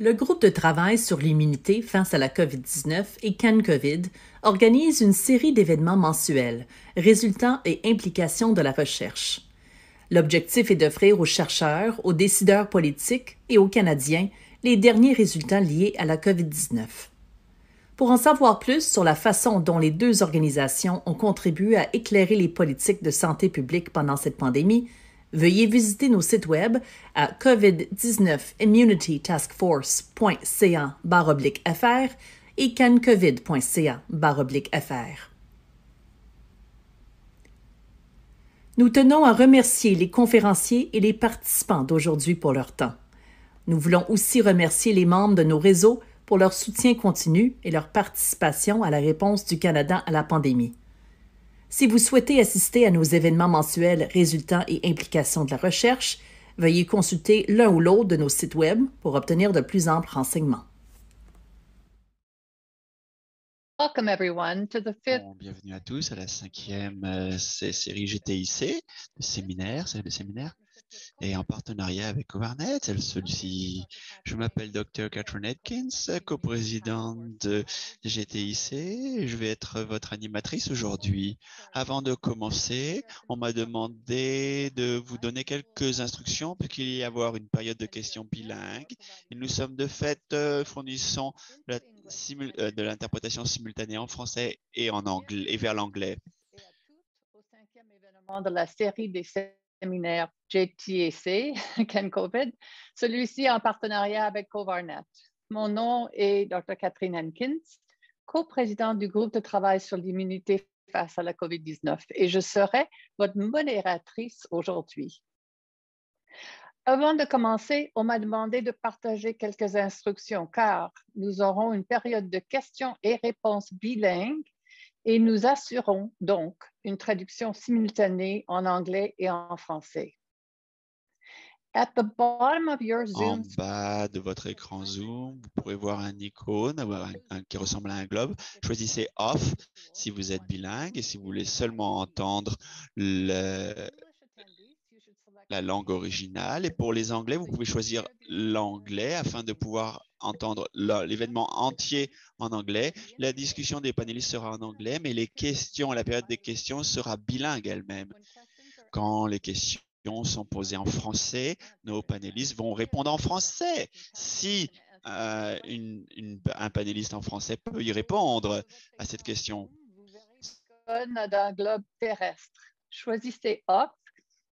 Le groupe de travail sur l'immunité face à la COVID-19 et CanCovid organise une série d'événements mensuels, résultats et implications de la recherche. L'objectif est d'offrir aux chercheurs, aux décideurs politiques et aux Canadiens les derniers résultats liés à la COVID-19. Pour en savoir plus sur la façon dont les deux organisations ont contribué à éclairer les politiques de santé publique pendant cette pandémie, veuillez visiter nos sites web à covid19immunitytaskforce.ca/fr et cancovid.ca/fr. Nous tenons à remercier les conférenciers et les participants d'aujourd'hui pour leur temps. Nous voulons aussi remercier les membres de nos réseaux pour leur soutien continu et leur participation à la réponse du Canada à la pandémie. Si vous souhaitez assister à nos événements mensuels Résultats et implications de la recherche, veuillez consulter l'un ou l'autre de nos sites Web pour obtenir de plus amples renseignements. Welcome everyone to the fifth. Bienvenue à tous à la cinquième série GTIC, de séminaire, série de séminaires, et en partenariat avec Covarnet. Celui-ci, je m'appelle Dr. Catherine Atkins, coprésidente de GTIC, et je vais être votre animatrice aujourd'hui. Avant de commencer, on m'a demandé de vous donner quelques instructions puisqu'il y avoir une période de questions bilingues. Et nous sommes de fait fournissant de l'interprétation simultanée en français et en anglais et vers l'anglais. Au cinquième événement de la série des séminaires JTAC, CanCovid, celui-ci en partenariat avec Covarnet. Mon nom est Dr. Catherine Hankins, coprésidente du groupe de travail sur l'immunité face à la COVID-19 et je serai votre modératrice aujourd'hui. Avant de commencer, on m'a demandé de partager quelques instructions car nous aurons une période de questions et réponses bilingues et nous assurons donc une traduction simultanée en anglais et en français. At the bottom of your Zoom, en bas de votre écran Zoom, vous pourrez voir un icône qui ressemble à un globe. Choisissez Off si vous êtes bilingue et si vous voulez seulement entendre la langue originale. Et pour les anglais, vous pouvez choisir l'anglais afin de pouvoir entendre l'événement entier en anglais. La discussion des panélistes sera en anglais, mais les questions, la période des questions sera bilingue elle-même. Quand les questions sont posées en français, nos panélistes vont répondre en français. Si un panéliste en français peut y répondre à cette question. vous verrez l'icône d'un globe terrestre. Choisissez Off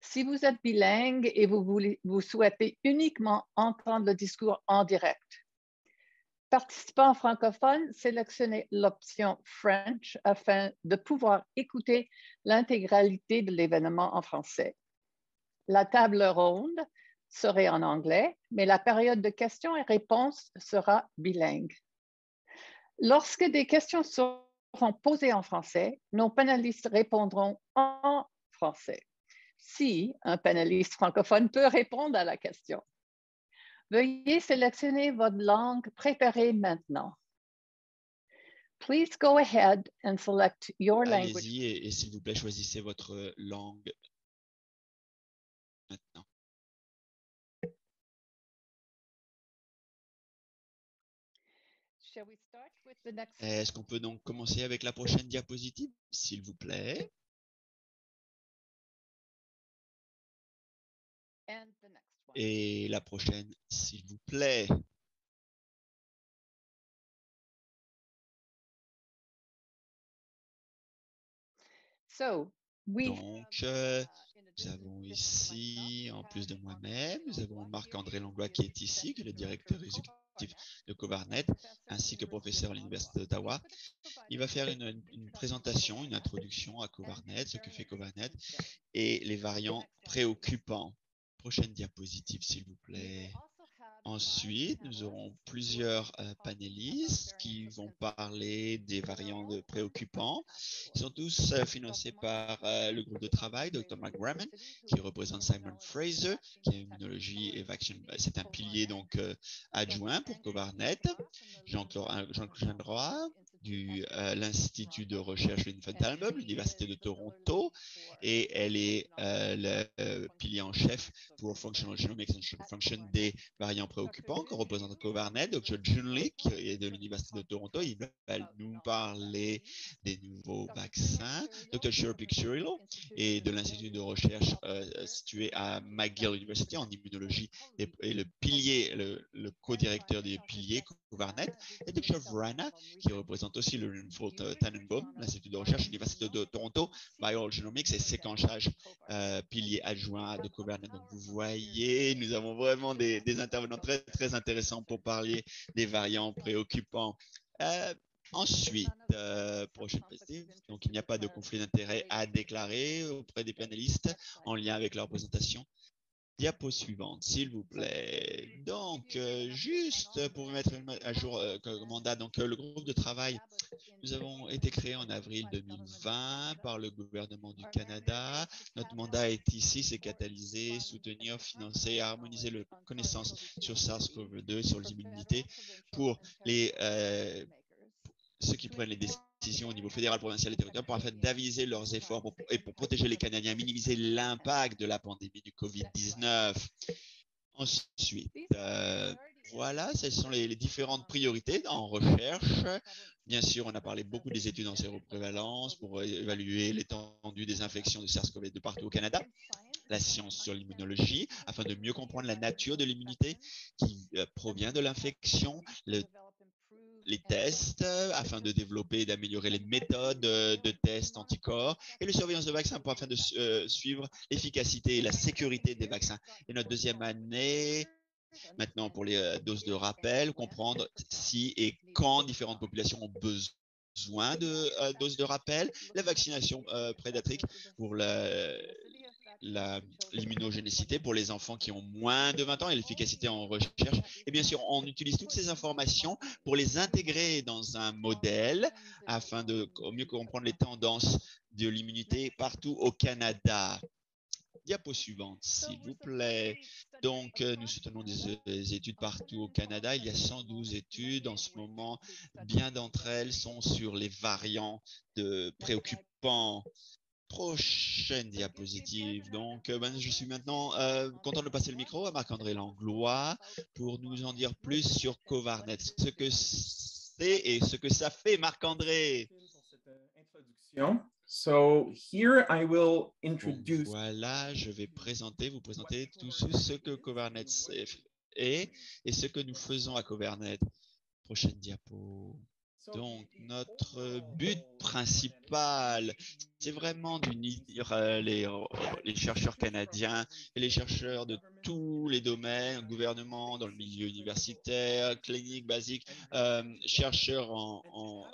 si vous êtes bilingue et vous souhaitez uniquement entendre le discours en direct. Participants francophones, sélectionnez l'option French afin de pouvoir écouter l'intégralité de l'événement en français. La table ronde serait en anglais, mais la période de questions et réponses sera bilingue. Lorsque des questions seront posées en français, nos panélistes répondront en français. Si un panéliste francophone peut répondre à la question. Veuillez sélectionner votre langue préférée maintenant. Please go ahead and select your language. Allez-y et s'il vous plaît, choisissez votre langue maintenant. Shall we start with the next... Est-ce qu'on peut donc commencer avec la prochaine diapositive, s'il vous plaît? And the next one. Et la prochaine, s'il vous plaît. So, Donc, nous avons ici, en plus de moi-même, nous avons Marc-André Langlois qui est ici, qui est le directeur exécutif de Covarnet, ainsi que professeur à l'Université d'Ottawa. Il va faire une présentation, une introduction à Covarnet, ce que fait Covarnet, et les variants préoccupants. Prochaine diapositive, s'il vous plaît. Ensuite, nous aurons plusieurs panélistes qui vont parler des variants préoccupants. Ils sont tous financés par le groupe de travail, Dr. Mark Graham, qui représente Simon Fraser, qui est immunologie et vaccine. C'est un pilier donc adjoint pour Covarnet. Jean-Claude Roy, de l'Institut de recherche Linfoth-Talbot, l'Université de Toronto, et elle est le pilier en chef pour Functional Genomics and Function des variants préoccupants que représente Covarnet. Dr. Junley, qui est de l'Université de Toronto, il va nous parler des nouveaux vaccins. Dr. Shiro Piccirillo est de l'Institut de recherche situé à McGill University en immunologie et le pilier, le co-directeur des piliers Covarnet. Et Dr. Vrana, qui représente aussi le Linfoth Tannenbaum, l'Institut de recherche l'Université de Toronto, Viral Genomics et séquençage pilier adjoint de Covarnet. Donc vous voyez, nous avons vraiment des intervenants très, très intéressants pour parler des variants préoccupants. Ensuite, prochaine diapositive. Donc, il n'y a pas de conflit d'intérêt à déclarer auprès des panélistes en lien avec leur présentation. Diapo suivante, s'il vous plaît. Donc, juste pour vous mettre à jour le mandat, donc le groupe de travail, nous avons été créés en avril 2020 par le gouvernement du Canada. Notre mandat est ici, c'est catalyser, soutenir, financer, harmoniser les connaissances sur SARS-CoV-2, sur les immunités pour les ceux qui prennent les décisions au niveau fédéral, provincial et territorial pour afin d'aviser leurs efforts pour protéger les Canadiens, minimiser l'impact de la pandémie du COVID-19. Ensuite, voilà, ce sont les différentes priorités en recherche. Bien sûr, on a parlé beaucoup des études en séroprévalence pour évaluer l'étendue des infections de SARS-CoV-2 partout au Canada. La science sur l'immunologie, afin de mieux comprendre la nature de l'immunité qui provient de l'infection, les tests afin de développer et d'améliorer les méthodes de tests anticorps et la surveillance de vaccins afin de suivre l'efficacité et la sécurité des vaccins. Et notre deuxième année, maintenant pour les doses de rappel, comprendre si et quand différentes populations ont besoin de doses de rappel, la vaccination pédiatrique pour l'immunogénicité pour les enfants qui ont moins de 20 ans et l'efficacité en recherche. Et bien sûr, on utilise toutes ces informations pour les intégrer dans un modèle afin de mieux comprendre les tendances de l'immunité partout au Canada. Diapo suivante, s'il vous plaît. Donc, nous soutenons des études partout au Canada. Il y a 112 études en ce moment. Bien d'entre elles sont sur les variants préoccupants. Prochaine diapositive. Donc, je suis maintenant content de passer le micro à Marc-André Langlois pour nous en dire plus sur Covarnet, ce que c'est et ce que ça fait, Marc-André. So here I will introduce. Voilà, je vais vous présenter tout ce que Covarnet est et ce que nous faisons à Covarnet. Prochaine diapo. Donc, notre but principal, c'est vraiment d'unir les chercheurs canadiens et les chercheurs de tous les domaines, gouvernement, dans le milieu universitaire, clinique, basique, chercheurs en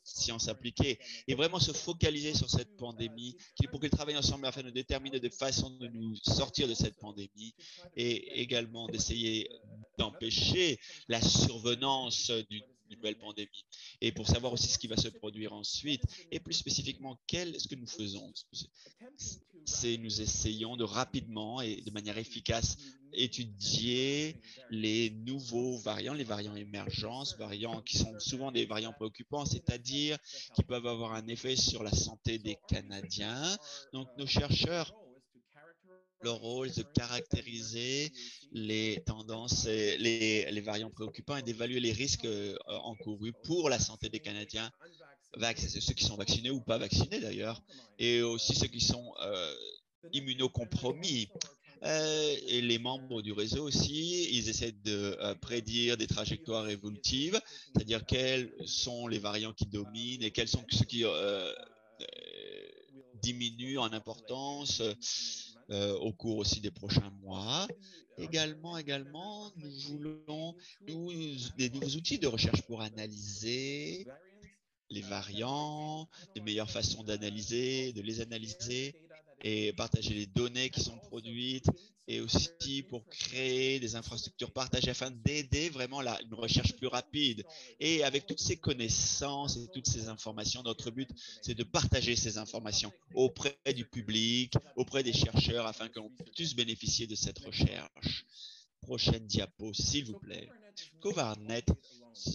sciences appliquées, et vraiment se focaliser sur cette pandémie pour qu'ils travaillent ensemble afin de déterminer des façons de nous sortir de cette pandémie et également d'essayer d'empêcher la survenance d'une nouvelle pandémie et pour savoir aussi ce qui va se produire ensuite et plus spécifiquement ce que nous faisons. C'est nous essayons de rapidement et de manière efficace étudier les nouveaux variants, les variants émergents, variants qui sont souvent des variants préoccupants, c'est-à-dire qui peuvent avoir un effet sur la santé des Canadiens. Donc nos chercheurs, leur rôle est de caractériser les tendances, les variants préoccupants et d'évaluer les risques encourus pour la santé des Canadiens, ceux qui sont vaccinés ou pas vaccinés d'ailleurs, et aussi ceux qui sont immunocompromis. Et les membres du réseau aussi, ils essaient de prédire des trajectoires évolutives, c'est-à-dire quels sont les variants qui dominent et quels sont ceux qui diminuent en importance au cours aussi des prochains mois. Également, nous voulons des nouveaux outils de recherche pour analyser les variants, les meilleures façons de les analyser et partager les données qui sont produites et aussi pour créer des infrastructures partagées afin d'aider vraiment une recherche plus rapide. Et avec toutes ces connaissances et toutes ces informations, notre but, c'est de partager ces informations auprès du public, auprès des chercheurs afin qu'on puisse tous bénéficier de cette recherche. Prochaine diapo, s'il vous plaît. Covarnet,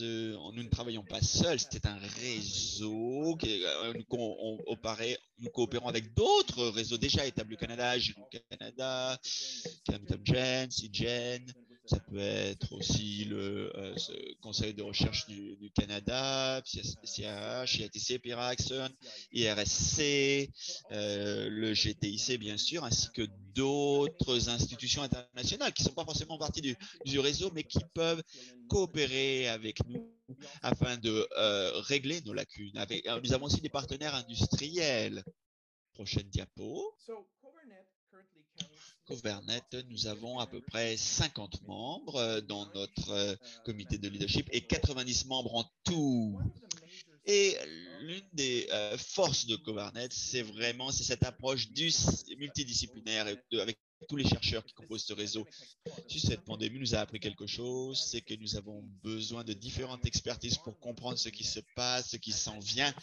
nous ne travaillons pas seuls, c'est un réseau nous coopérons avec d'autres réseaux déjà établis au Canada, Giron Canada, Camden Gen, CIGEN, ça peut être aussi le Conseil de recherche du Canada, CAH, IATC, Piraxon, IRSC, le GTIC bien sûr, ainsi que d'autres institutions internationales qui ne sont pas forcément partie du réseau, mais qui peuvent coopérer avec nous afin de régler nos lacunes. Nous avons aussi des partenaires industriels. Prochaine diapo. Covernet, nous avons à peu près 50 membres dans notre comité de leadership et 90 membres en tout. Et l'une des forces de Covernet, c'est cette approche multidisciplinaire avec tous les chercheurs qui composent ce réseau. Si cette pandémie nous a appris quelque chose, c'est que nous avons besoin de différentes expertises pour comprendre ce qui se passe, ce qui s'en vient.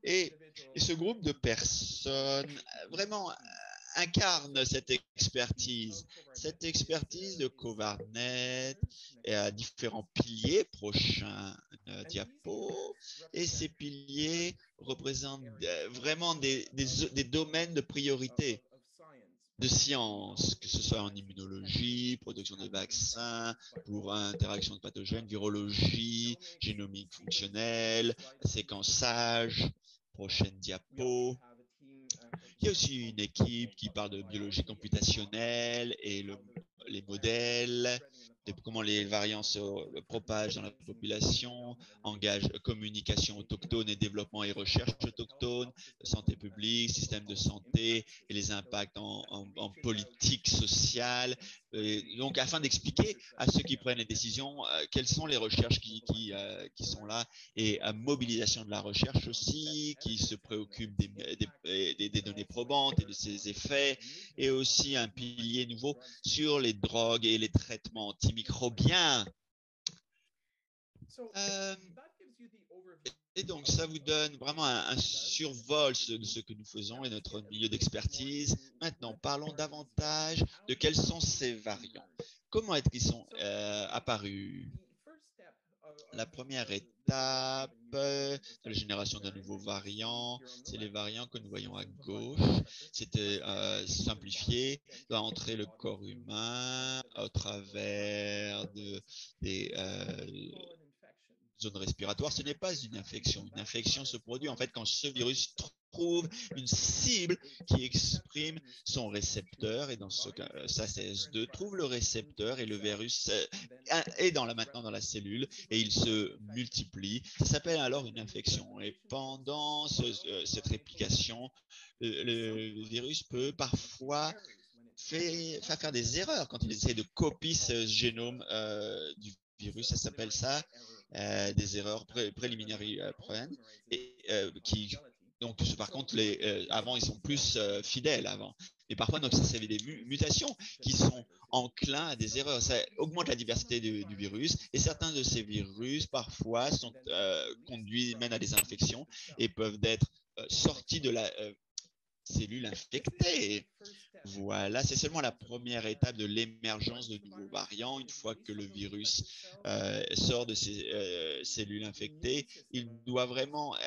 Et ce groupe de personnes vraiment incarne cette expertise. Cette expertise de Covernet a différents piliers. Prochain diapo. Et ces piliers représentent vraiment des domaines de priorité de sciences, que ce soit en immunologie, production de vaccins, pour interaction de pathogènes, virologie, génomique fonctionnelle, séquençage. Prochaine diapo. Il y a aussi une équipe qui parle de biologie computationnelle et les modèles, de comment les variants se propagent dans la population, engage communication autochtone et développement et recherche autochtone, santé publique, système de santé et les impacts en politique sociale. Donc, afin d'expliquer à ceux qui prennent les décisions quelles sont les recherches qui sont là et mobilisation de la recherche aussi, qui se préoccupe des données probantes et de ses effets, et aussi un pilier nouveau sur les drogues et les traitements antimicrobiens. Et donc, ça vous donne vraiment un survol de ce que nous faisons et notre milieu d'expertise. Maintenant, parlons davantage de quels sont ces variants. Comment est-ce qu'ils sont apparus? La première étape de la génération d'un nouveau variant, c'est les variants que nous voyons à gauche. C'était simplifié, doit entrer le corps humain au travers des zones respiratoires. Ce n'est pas une infection. Une infection se produit en fait quand ce virus trouve une cible qui exprime son récepteur, et dans ce cas, SACS2 trouve le récepteur et le virus est maintenant dans la cellule et il se multiplie. Ça s'appelle alors une infection. Et pendant cette réplication, le virus peut parfois faire des erreurs quand il essaie de copier ce génome du virus. Ça s'appelle ça des erreurs préliminaires et donc par contre avant ils sont plus fidèles avant, mais parfois donc ça c'est des mutations qui sont enclins à des erreurs. Ça augmente la diversité du virus, et certains de ces virus parfois sont mènent à des infections et peuvent être sortis de la cellules infectées. Voilà, c'est seulement la première étape de l'émergence de nouveaux variants. Une fois que le virus sort de ces cellules infectées, il doit vraiment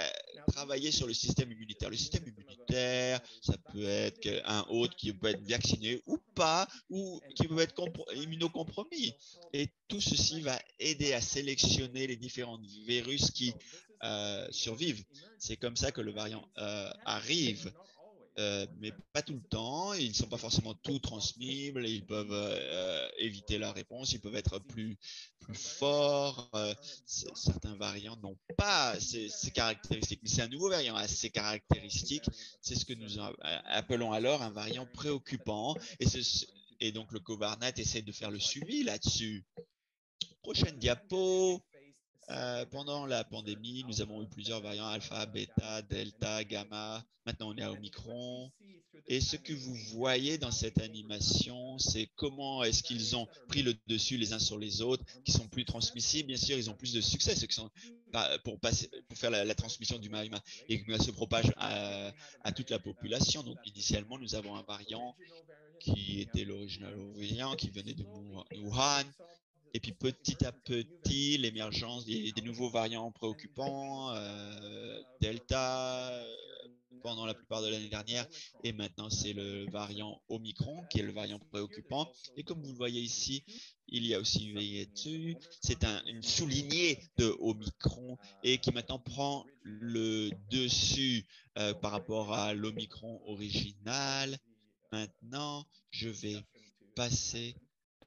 travailler sur le système immunitaire. Le système immunitaire, ça peut être un hôte qui peut être vacciné ou pas, ou qui peut être immunocompromis. Et tout ceci va aider à sélectionner les différents virus qui survivent. C'est comme ça que le variant arrive. Mais pas tout le temps. Ils ne sont pas forcément tous transmissibles. Ils peuvent éviter la réponse. Ils peuvent être plus forts. Certains variants n'ont pas ces caractéristiques. Mais c'est un nouveau variant à ces caractéristiques. C'est ce que nous appelons alors un variant préoccupant. Et donc, le Covarnet essaie de faire le suivi là-dessus. Prochaine diapo. Pendant la pandémie, nous avons eu plusieurs variants alpha, bêta, delta, gamma. Maintenant, on est à Omicron. Et ce que vous voyez dans cette animation, c'est comment est-ce qu'ils ont pris le dessus les uns sur les autres, qui sont plus transmissibles. Bien sûr, ils ont plus de succès, ceux qui sont pour faire la transmission d'humain à humain, et qui se propage à toute la population. Donc, initialement, nous avons un variant qui était l'original variant, qui venait de Wuhan. Et puis petit à petit, l'émergence des nouveaux variants préoccupants, Delta, pendant la plupart de l'année dernière, et maintenant c'est le variant Omicron qui est le variant préoccupant. Et comme vous le voyez ici, il y a aussi VIH, c'est une sous-lignée de Omicron et qui maintenant prend le dessus par rapport à l'Omicron original. Maintenant, je vais passer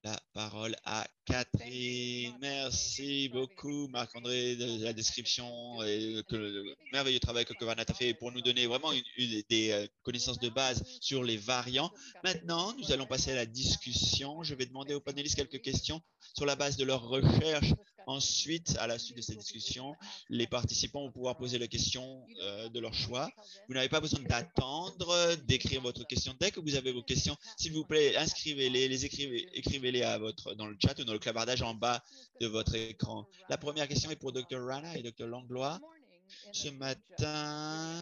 la parole à Catherine. Merci beaucoup, Marc-André, de la description et le merveilleux travail que Covanat a fait pour nous donner vraiment des connaissances de base sur les variants. Maintenant, nous allons passer à la discussion. Je vais demander aux panélistes quelques questions sur la base de leurs recherches. Ensuite, à la suite de cette discussion, les participants vont pouvoir poser les questions de leur choix. Vous n'avez pas besoin d'attendre, d'écrire votre question. Dès que vous avez vos questions, s'il vous plaît, inscrivez-les, écrivez-les dans le chat ou dans le clavardage en bas de votre écran. La première question est pour Dr. Rana et Dr. Langlois. Ce matin,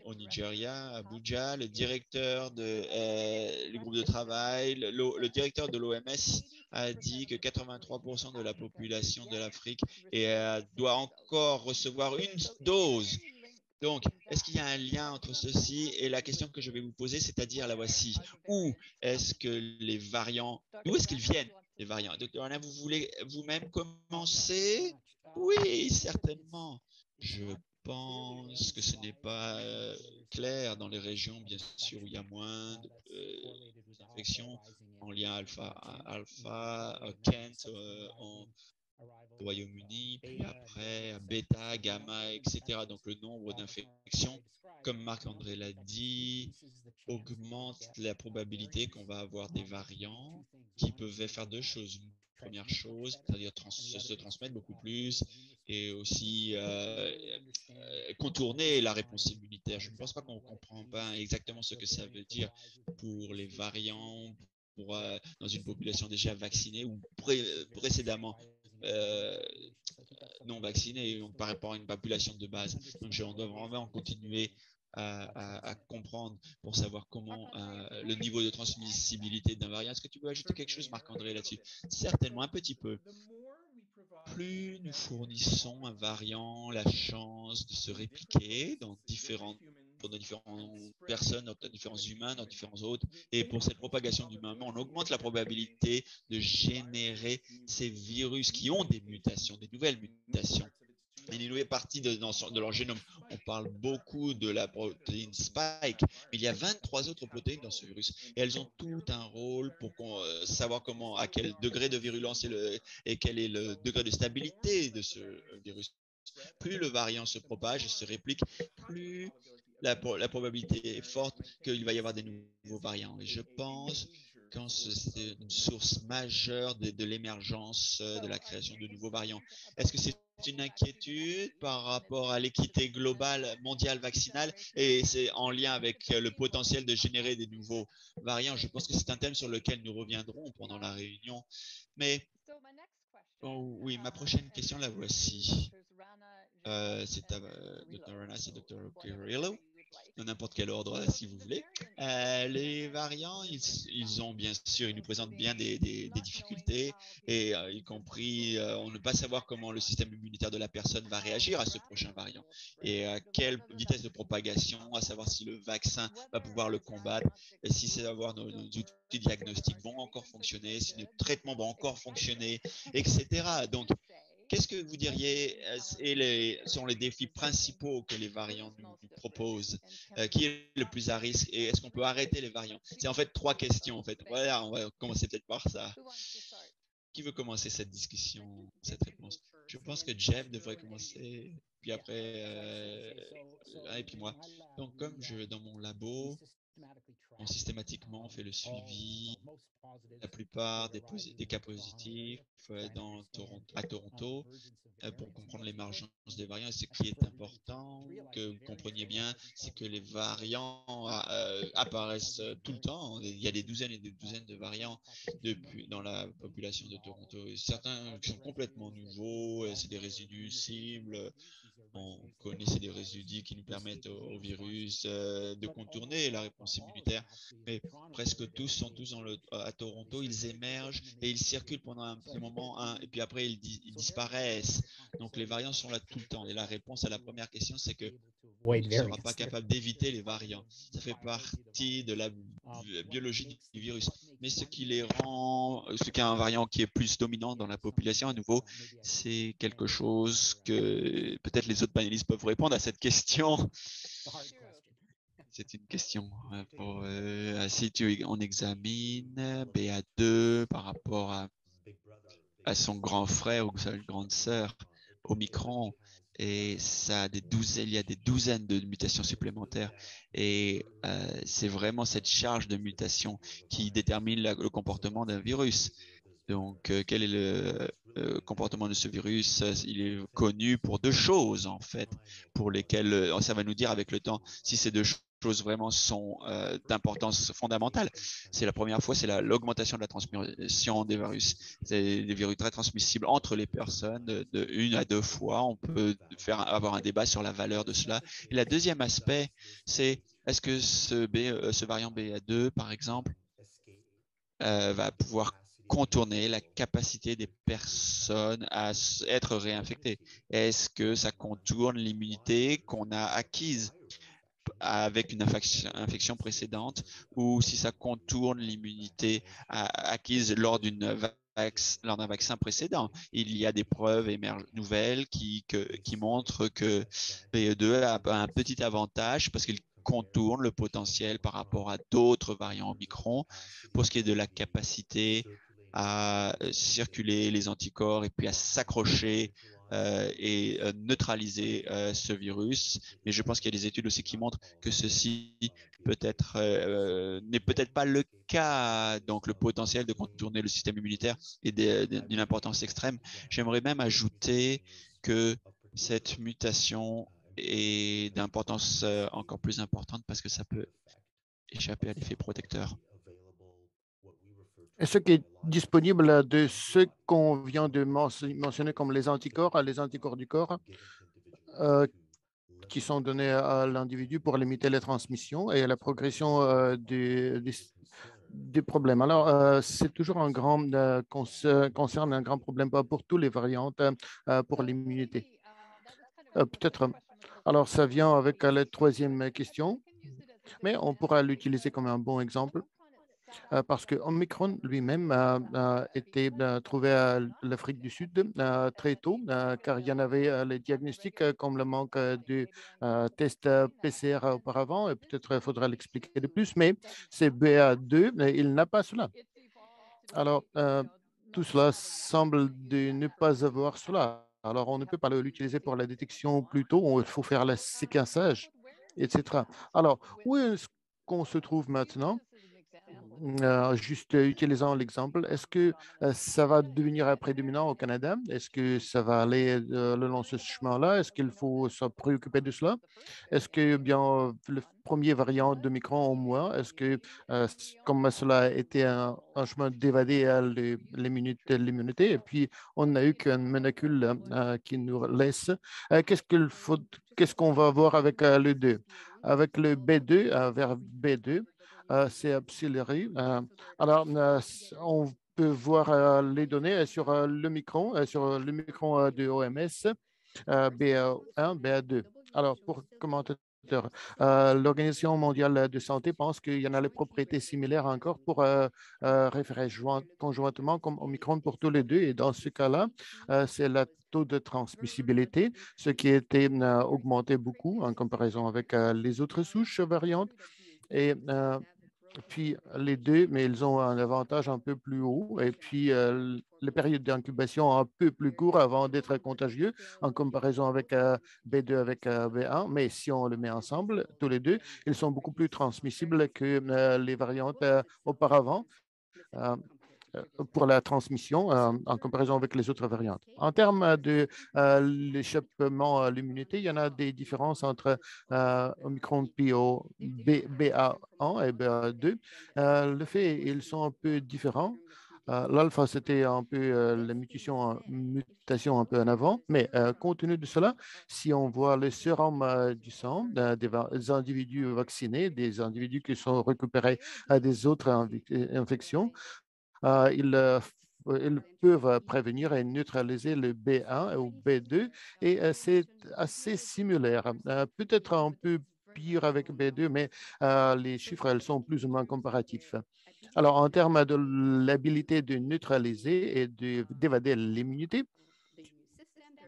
au Nigeria, à Abuja, le directeur du groupe de travail, le directeur de l'OMS a dit que 83% de la population de l'Afrique doit encore recevoir une dose. Donc, est-ce qu'il y a un lien entre ceci et la question que je vais vous poser, c'est-à-dire la voici. Où est-ce que les variants, d'où est-ce qu'ils viennent, les variants? Dr. Anna, vous voulez vous-même commencer? Oui, certainement. Je pense que ce n'est pas clair dans les régions, bien sûr, où il y a moins d'infections en lien alpha, Kent, au Royaume-Uni, puis après bêta, gamma, etc. Donc le nombre d'infections, comme Marc-André l'a dit, augmente la probabilité qu'on va avoir des variants qui peuvent faire deux choses. Une première chose, c'est-à-dire se transmettre beaucoup plus et aussi contourner la réponse immunitaire. Je ne pense pas qu'on ne comprend pas exactement ce que ça veut dire pour les variants dans une population déjà vaccinée ou précédemment non vaccinés, donc par rapport à une population de base. Donc on doit vraiment continuer à comprendre pour savoir comment le niveau de transmissibilité d'un variant. Est-ce que tu veux ajouter quelque chose, Marc-André, là-dessus? Certainement, un petit peu. Plus nous fournissons un variant la chance de se répliquer pour différentes personnes, dans différents humains, dans différents autres, et pour cette propagation d'humains, on augmente la probabilité de générer ces virus qui ont des mutations, des nouvelles mutations. Une nouvelle partie de leur génome. On parle beaucoup de la protéine Spike, mais il y a 23 autres protéines dans ce virus. Et elles ont tout un rôle pour savoir à quel degré de virulence et quel est le degré de stabilité de ce virus. Plus le variant se propage et se réplique, plus la probabilité est forte qu'il va y avoir des nouveaux variants. Et je pense que c'est une source majeure de l'émergence de la création de nouveaux variants. Est-ce que c'est une inquiétude par rapport à l'équité globale mondiale vaccinale et c'est en lien avec le potentiel de générer des nouveaux variants? Je pense que c'est un thème sur lequel nous reviendrons pendant la réunion. Mais oui, ma prochaine question, la voici. C'est à Dr. Rana, c'est Dr. Cirillo, dans n'importe quel ordre, si vous voulez. Les variants, ils ont bien sûr, ils nous présentent bien des difficultés, et y compris, on ne peut pas savoir comment le système immunitaire de la personne va réagir à ce prochain variant, et à quelle vitesse de propagation, à savoir si le vaccin va pouvoir le combattre, et si c'est d'avoir nos outils diagnostiques vont encore fonctionner, si nos traitements vont encore fonctionner, etc. Donc, qu'est-ce que vous diriez sont les défis principaux que les variants nous proposent? Qui est le plus à risque et est-ce qu'on peut arrêter les variants? C'est en fait 3 questions. En fait. Voilà, on va commencer peut-être par ça. Qui veut commencer cette discussion, cette réponse? Je pense que Jeff devrait commencer, puis après, et puis moi. Donc, comme dans mon labo, on systématiquement fait le suivi la plupart des cas positifs à Toronto pour comprendre l'émergence des variants. Et ce qui est important que vous compreniez bien, c'est que les variants apparaissent tout le temps. Il y a des douzaines et des douzaines de variants dans la population de Toronto. Et certains qui sont complètement nouveaux, c'est des résidus cibles. On connaît des résidus qui nous permettent au virus de contourner la réponse immunitaire. supplémentaires, mais presque tous sont tous à Toronto. Ils émergent et ils circulent pendant un petit moment, et puis après ils disparaissent. Donc les variants sont là tout le temps. Et la réponse à la première question, c'est que on ne sera pas capable d'éviter les variants. Ça fait partie de la biologie du virus. Mais ce qui a un variant qui est plus dominant dans la population, à nouveau, c'est quelque chose que peut-être les autres panélistes peuvent répondre à cette question. C'est une question pour si on examine BA2 par rapport à son grand frère ou sa grande sœur Omicron, et il y a des douzaines de mutations supplémentaires, et c'est vraiment cette charge de mutation qui détermine le comportement d'un virus. Donc, quel est le comportement de ce virus? Il est connu pour deux choses, en fait, pour lesquelles ça va nous dire avec le temps si ces deux choses vraiment sont d'importance fondamentale. C'est la première fois, c'est l'augmentation de la transmission des virus. C'est des virus très transmissibles entre les personnes de 1 à 2 fois. On peut avoir un débat sur la valeur de cela. Et le deuxième aspect, c'est est-ce que ce variant BA2, par exemple, va pouvoir contourner la capacité des personnes à être réinfectées? Est-ce que ça contourne l'immunité qu'on a acquise avec une infection précédente, ou si ça contourne l'immunité acquise lors d'un vaccin précédent? Il y a des preuves nouvelles qui montrent que BE2 a un petit avantage parce qu'il contourne le potentiel par rapport à d'autres variants Omicron pour ce qui est de la capacité à circuler les anticorps et puis à s'accrocher et neutraliser ce virus. Mais je pense qu'il y a des études aussi qui montrent que ceci n'est peut-être pas le cas. Donc le potentiel de contourner le système immunitaire est d'une importance extrême. J'aimerais même ajouter que cette mutation est d'importance encore plus importante parce que ça peut échapper à l'effet protecteur. Et ce qui est disponible de ce qu'on vient de mentionner comme les anticorps du corps, qui sont donnés à l'individu pour limiter les transmissions et la progression des problèmes. Alors, c'est toujours un grand concerne un grand problème pour tous les variantes pour l'immunité. Peut-être. Alors, ça vient avec la troisième question, mais on pourra l'utiliser comme un bon exemple. Parce que Omicron lui-même a été trouvé à l'Afrique du Sud très tôt, car il y en avait les diagnostics comme le manque de tests PCR auparavant, et peut-être il faudra l'expliquer de plus, mais c'est BA2, il n'a pas cela. Alors, tout cela semble de ne pas avoir cela. Alors, on ne peut pas l'utiliser pour la détection plus tôt, il faut faire le séquençage, etc. Alors, où est-ce qu'on se trouve maintenant? Juste utilisant l'exemple, est-ce que ça va devenir prédominant au Canada? Est-ce que ça va aller le long de ce chemin-là? Est-ce qu'il faut se préoccuper de cela? Est-ce que bien le premier variant de Micron au moins, est-ce que comme cela a été un chemin d'évader à l'immunité, et puis on n'a eu qu'une molécule qui nous laisse, qu'est-ce qu'on va voir avec le 2? Avec le B2 vers B2, c'est accéléré. Alors, on peut voir les données sur le micron de OMS, BA1, BA2. Alors, pour commentateur, l'Organisation mondiale de santé pense qu'il y en a les propriétés similaires encore pour référer conjointement comme Omicron pour tous les deux. Et dans ce cas-là, c'est le taux de transmissibilité, ce qui a été augmenté beaucoup en comparaison avec les autres souches variantes. Et puis les deux, mais ils ont un avantage un peu plus haut. Et puis les périodes d'incubation un peu plus courtes avant d'être contagieux en comparaison avec B2 avec B1. Mais si on le met ensemble, tous les deux, ils sont beaucoup plus transmissibles que les variantes auparavant. Pour la transmission en comparaison avec les autres variantes. En termes de l'échappement à l'immunité, il y en a des différences entre Omicron BA1 et BA2. Le fait, ils sont un peu différents. L'alpha, c'était un peu la mutation un peu en avant, mais compte tenu de cela, si on voit le sérum du sang des individus vaccinés, des individus qui sont récupérés à des autres infections, ils peuvent prévenir et neutraliser le B1 ou B2 et c'est assez similaire. Peut-être un peu pire avec B2, mais les chiffres, elles sont plus ou moins comparatifs. Alors, en termes de l'habilité de neutraliser et d'évader l'immunité,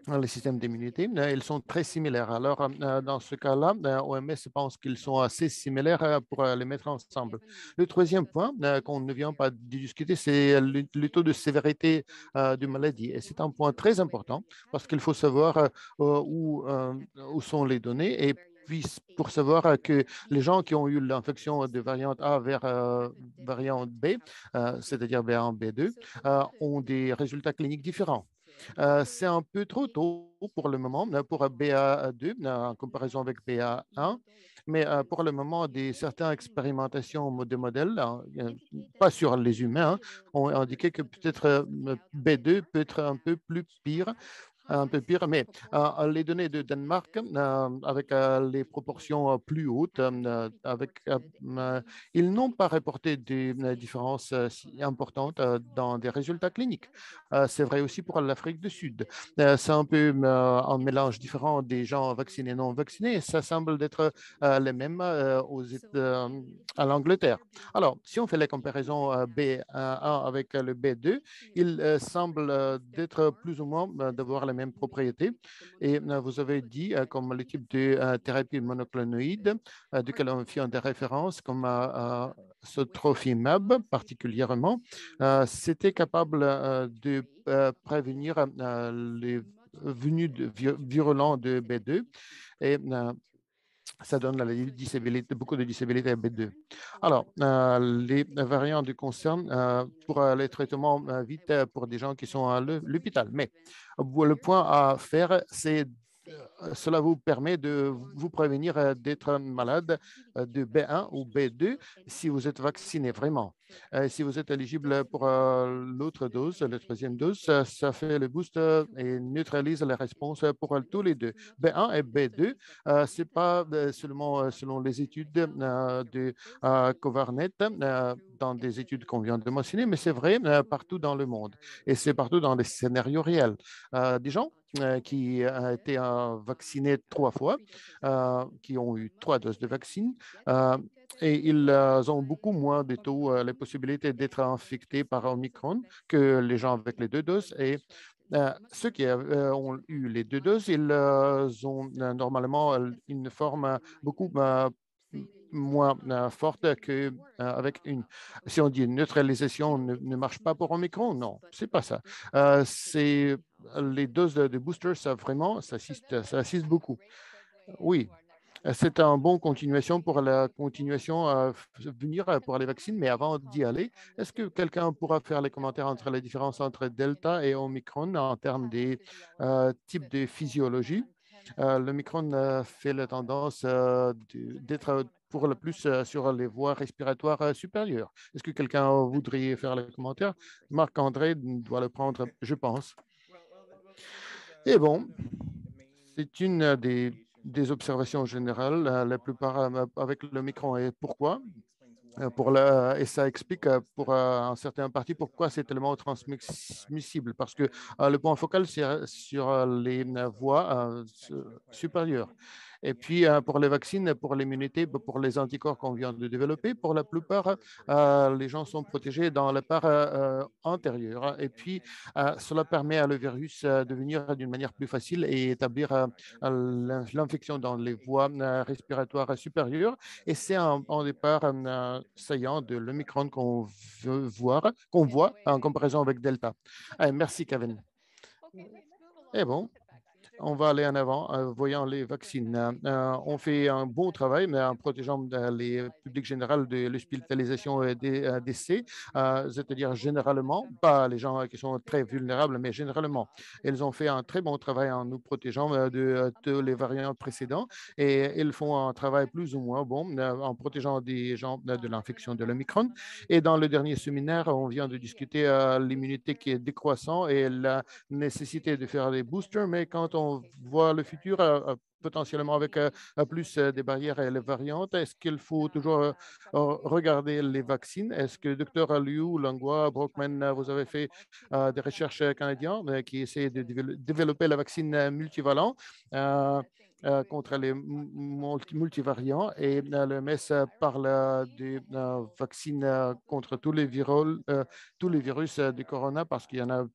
les systèmes d'immunité, ils sont très similaires. Alors, dans ce cas-là, OMS pense qu'ils sont assez similaires pour les mettre ensemble. Le troisième point qu'on ne vient pas de discuter, c'est le taux de sévérité de maladie. Et c'est un point très important parce qu'il faut savoir où sont les données et puis pour savoir que les gens qui ont eu l'infection de variante A vers variante B, c'est-à-dire B1, B2, ont des résultats cliniques différents. C'est un peu trop tôt pour le moment pour BA2 en comparaison avec BA1, mais pour le moment, certaines expérimentations de modèles, pas sur les humains, ont indiqué que peut-être B2 peut être un peu pire, mais les données de Danemark, avec les proportions plus hautes, ils n'ont pas reporté des différences si importantes dans des résultats cliniques. C'est vrai aussi pour l'Afrique du Sud. C'est un peu un mélange différent des gens vaccinés et non vaccinés. Ça semble être les mêmes à l'Angleterre. Alors, si on fait la comparaison B1 avec le B2, il semble d'être plus ou moins d'avoir les mêmes propriétés. Et vous avez dit, comme le type de thérapie monoclonoïde, duquel on fait des références, comme Sotrovimab particulièrement, c'était capable de prévenir les venus virulents de B2 et ça donne beaucoup de disabilité à B2. Alors, les variants du concern pour les traitements vite pour des gens qui sont à l'hôpital. Mais le point à faire, c'est cela vous permet de vous prévenir d'être malade de B1 ou B2 si vous êtes vacciné vraiment. Si vous êtes éligible pour l'autre dose, la troisième dose, ça fait le boost et neutralise les réponses pour tous les deux. B1 et B2, ce n'est pas seulement selon les études de Covarnet, dans des études qu'on vient de mentionner, mais c'est vrai partout dans le monde. Et c'est partout dans les scénarios réels. Des gens qui ont été vaccinés 3 fois, qui ont eu 3 doses de vaccin, et ils ont beaucoup moins de taux, les possibilités d'être infectés par Omicron que les gens avec les 2 doses. Et ceux qui ont eu les 2 doses, ils ont normalement une forme beaucoup moins forte qu'avec une. Si on dit neutralisation ne marche pas pour Omicron, non, c'est pas ça. C'est les doses de booster, ça vraiment, ça assiste beaucoup. Oui, c'est un bon continuation pour la continuation à venir pour les vaccins, mais avant d'y aller, est-ce que quelqu'un pourra faire les commentaires entre les différences entre Delta et Omicron en termes des types de physiologie? L'Omicron fait la tendance d'être pour le plus sur les voies respiratoires supérieures. Est-ce que quelqu'un voudrait faire le commentaire? Marc-André doit le prendre, je pense. Et bon, c'est une des observations générales, la plupart avec le micron. Et pourquoi? Et ça explique pour un certain parti pourquoi c'est tellement transmissible. Parce que le point focal, c'est sur les voies supérieures. Et puis, pour les vaccins, pour l'immunité, pour les anticorps qu'on vient de développer, pour la plupart, les gens sont protégés dans la part antérieure. Et puis, cela permet à le virus de venir d'une manière plus facile et établir l'infection dans les voies respiratoires supérieures. Et c'est un départ saillant de l'Omicron qu'on voit en comparaison avec Delta. Merci, Kevin. Et bon, on va aller en avant, voyant les vaccins. On fait un bon travail, mais en protégeant les publics généraux de l'hospitalisation et des décès, c'est-à-dire généralement, pas les gens qui sont très vulnérables, mais généralement. Ils ont fait un très bon travail en nous protégeant de tous les variants précédents et ils font un travail plus ou moins bon en protégeant des gens de l'infection de l'Omicron. Et dans le dernier séminaire, on vient de discuter l'immunité qui est décroissante et la nécessité de faire des boosters, mais quand on voit le futur, potentiellement avec plus des barrières et les variantes, est-ce qu'il faut toujours regarder les vaccins? Est-ce que Dr. Liu, Langlois, Brockman, vous avez fait des recherches canadiennes qui essaient de développer la vaccine multivalent contre les multivariants et le MES parle de vaccins contre tous les virus du corona parce qu'il y en a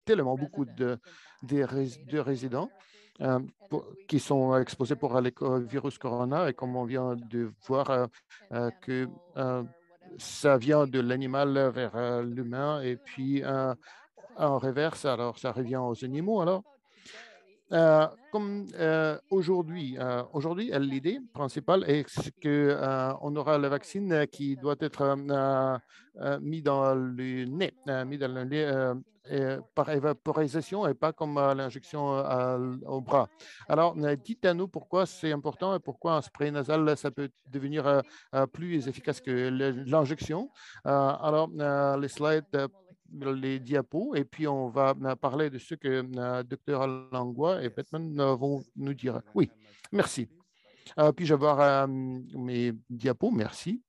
tellement beaucoup de résidents qui sont exposés pour le virus corona et comme on vient de voir que ça vient de l'animal vers l'humain et puis en reverse, alors ça revient aux animaux alors. Comme aujourd'hui, l'idée principale est qu'on aura le vaccin qui doit être mis dans le nez, par évaporisation et pas comme l'injection au bras. Alors, dites-nous pourquoi c'est important et pourquoi un spray nasal, ça peut devenir plus efficace que l'injection. Alors, les slides les diapos et puis on va parler de ce que Dr. Langlois et Bettman vont nous dire. Oui, merci. Puis-je avoir mes diapos? Merci.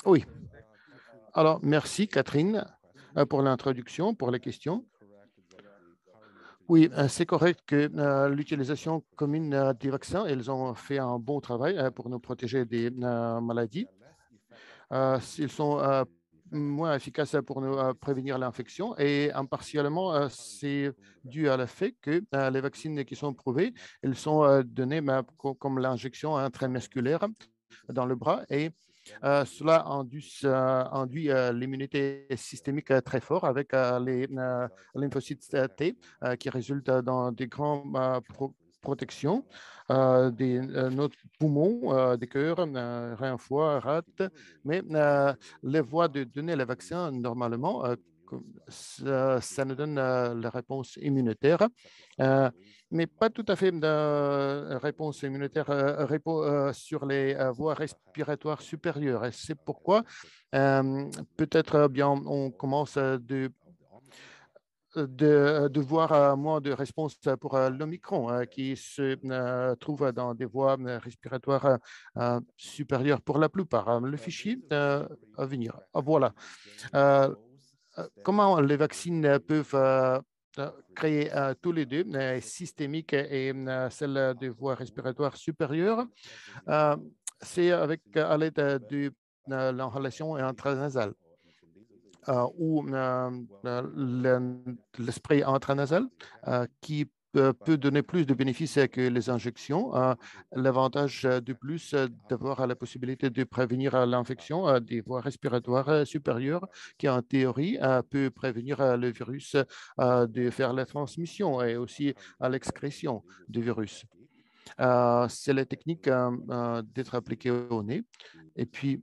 Oui. Alors, merci Catherine pour l'introduction, pour les questions. Oui, c'est correct que l'utilisation commune des vaccins, ils ont fait un bon travail pour nous protéger des maladies. Ils sont moins efficaces pour nous prévenir l'infection et impartialement, c'est dû à le fait que les vaccins qui sont prouvés, ils sont donnés comme l'injection intramusculaire dans le bras et cela induit l'immunité systémique très fort avec les lymphocytes T qui résultent dans des grandes protections nos poumons, des cœurs, reins, foie, rate, mais les voies de donner le vaccin normalement, ça nous donne la réponse immunitaire, mais pas tout à fait de réponse immunitaire sur les voies respiratoires supérieures. Et c'est pourquoi peut-être bien on commence de voir moins de réponses pour l'Omicron qui se trouve dans des voies respiratoires supérieures pour la plupart. Le fichier à venir. Voilà. Comment les vaccins peuvent créer tous les deux, systémique et celle de voies respiratoires supérieures, c'est à l'aide de l'inhalation intranasale. Ou le spray intranasal qui peut donner plus de bénéfices que les injections. L'avantage de plus d'avoir la possibilité de prévenir l'infection des voies respiratoires supérieures qui, en théorie, peut prévenir le virus de faire la transmission et aussi à l'excrétion du virus. C'est la technique d'être appliquée au nez. Et puis,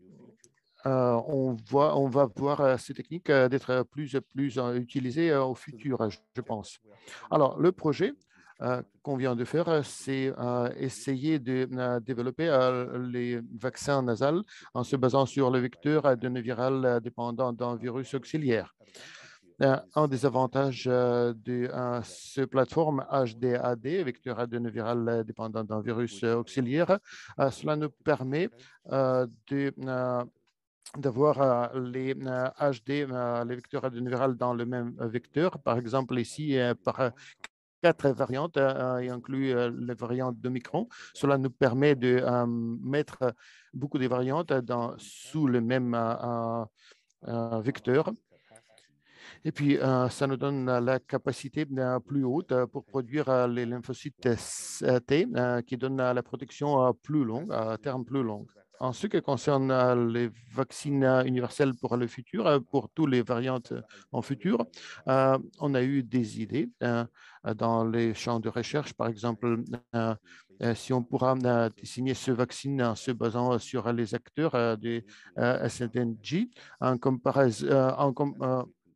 on va voir ces techniques d'être plus utilisées au futur, je pense. Alors, le projet qu'on vient de faire, c'est essayer de développer les vaccins nasals en se basant sur le vecteur adénoviral dépendant d'un virus auxiliaire. Un des avantages de cette plateforme HDAD, vecteur adénoviral dépendant d'un virus auxiliaire, cela nous permet d'avoir les HD, les vecteurs adénovirales dans le même vecteur. Par exemple, ici, par 4 variantes, y inclut les variantes d'Omicron. Cela nous permet de mettre beaucoup de variantes sous le même vecteur. Et puis, ça nous donne la capacité plus haute pour produire les lymphocytes T qui donnent la protection plus longue, à terme plus long. En ce qui concerne les vaccins universels pour le futur, pour tous les variantes en futur, on a eu des idées dans les champs de recherche. Par exemple, si on pourra désigner ce vaccin en se basant sur les acteurs des SNG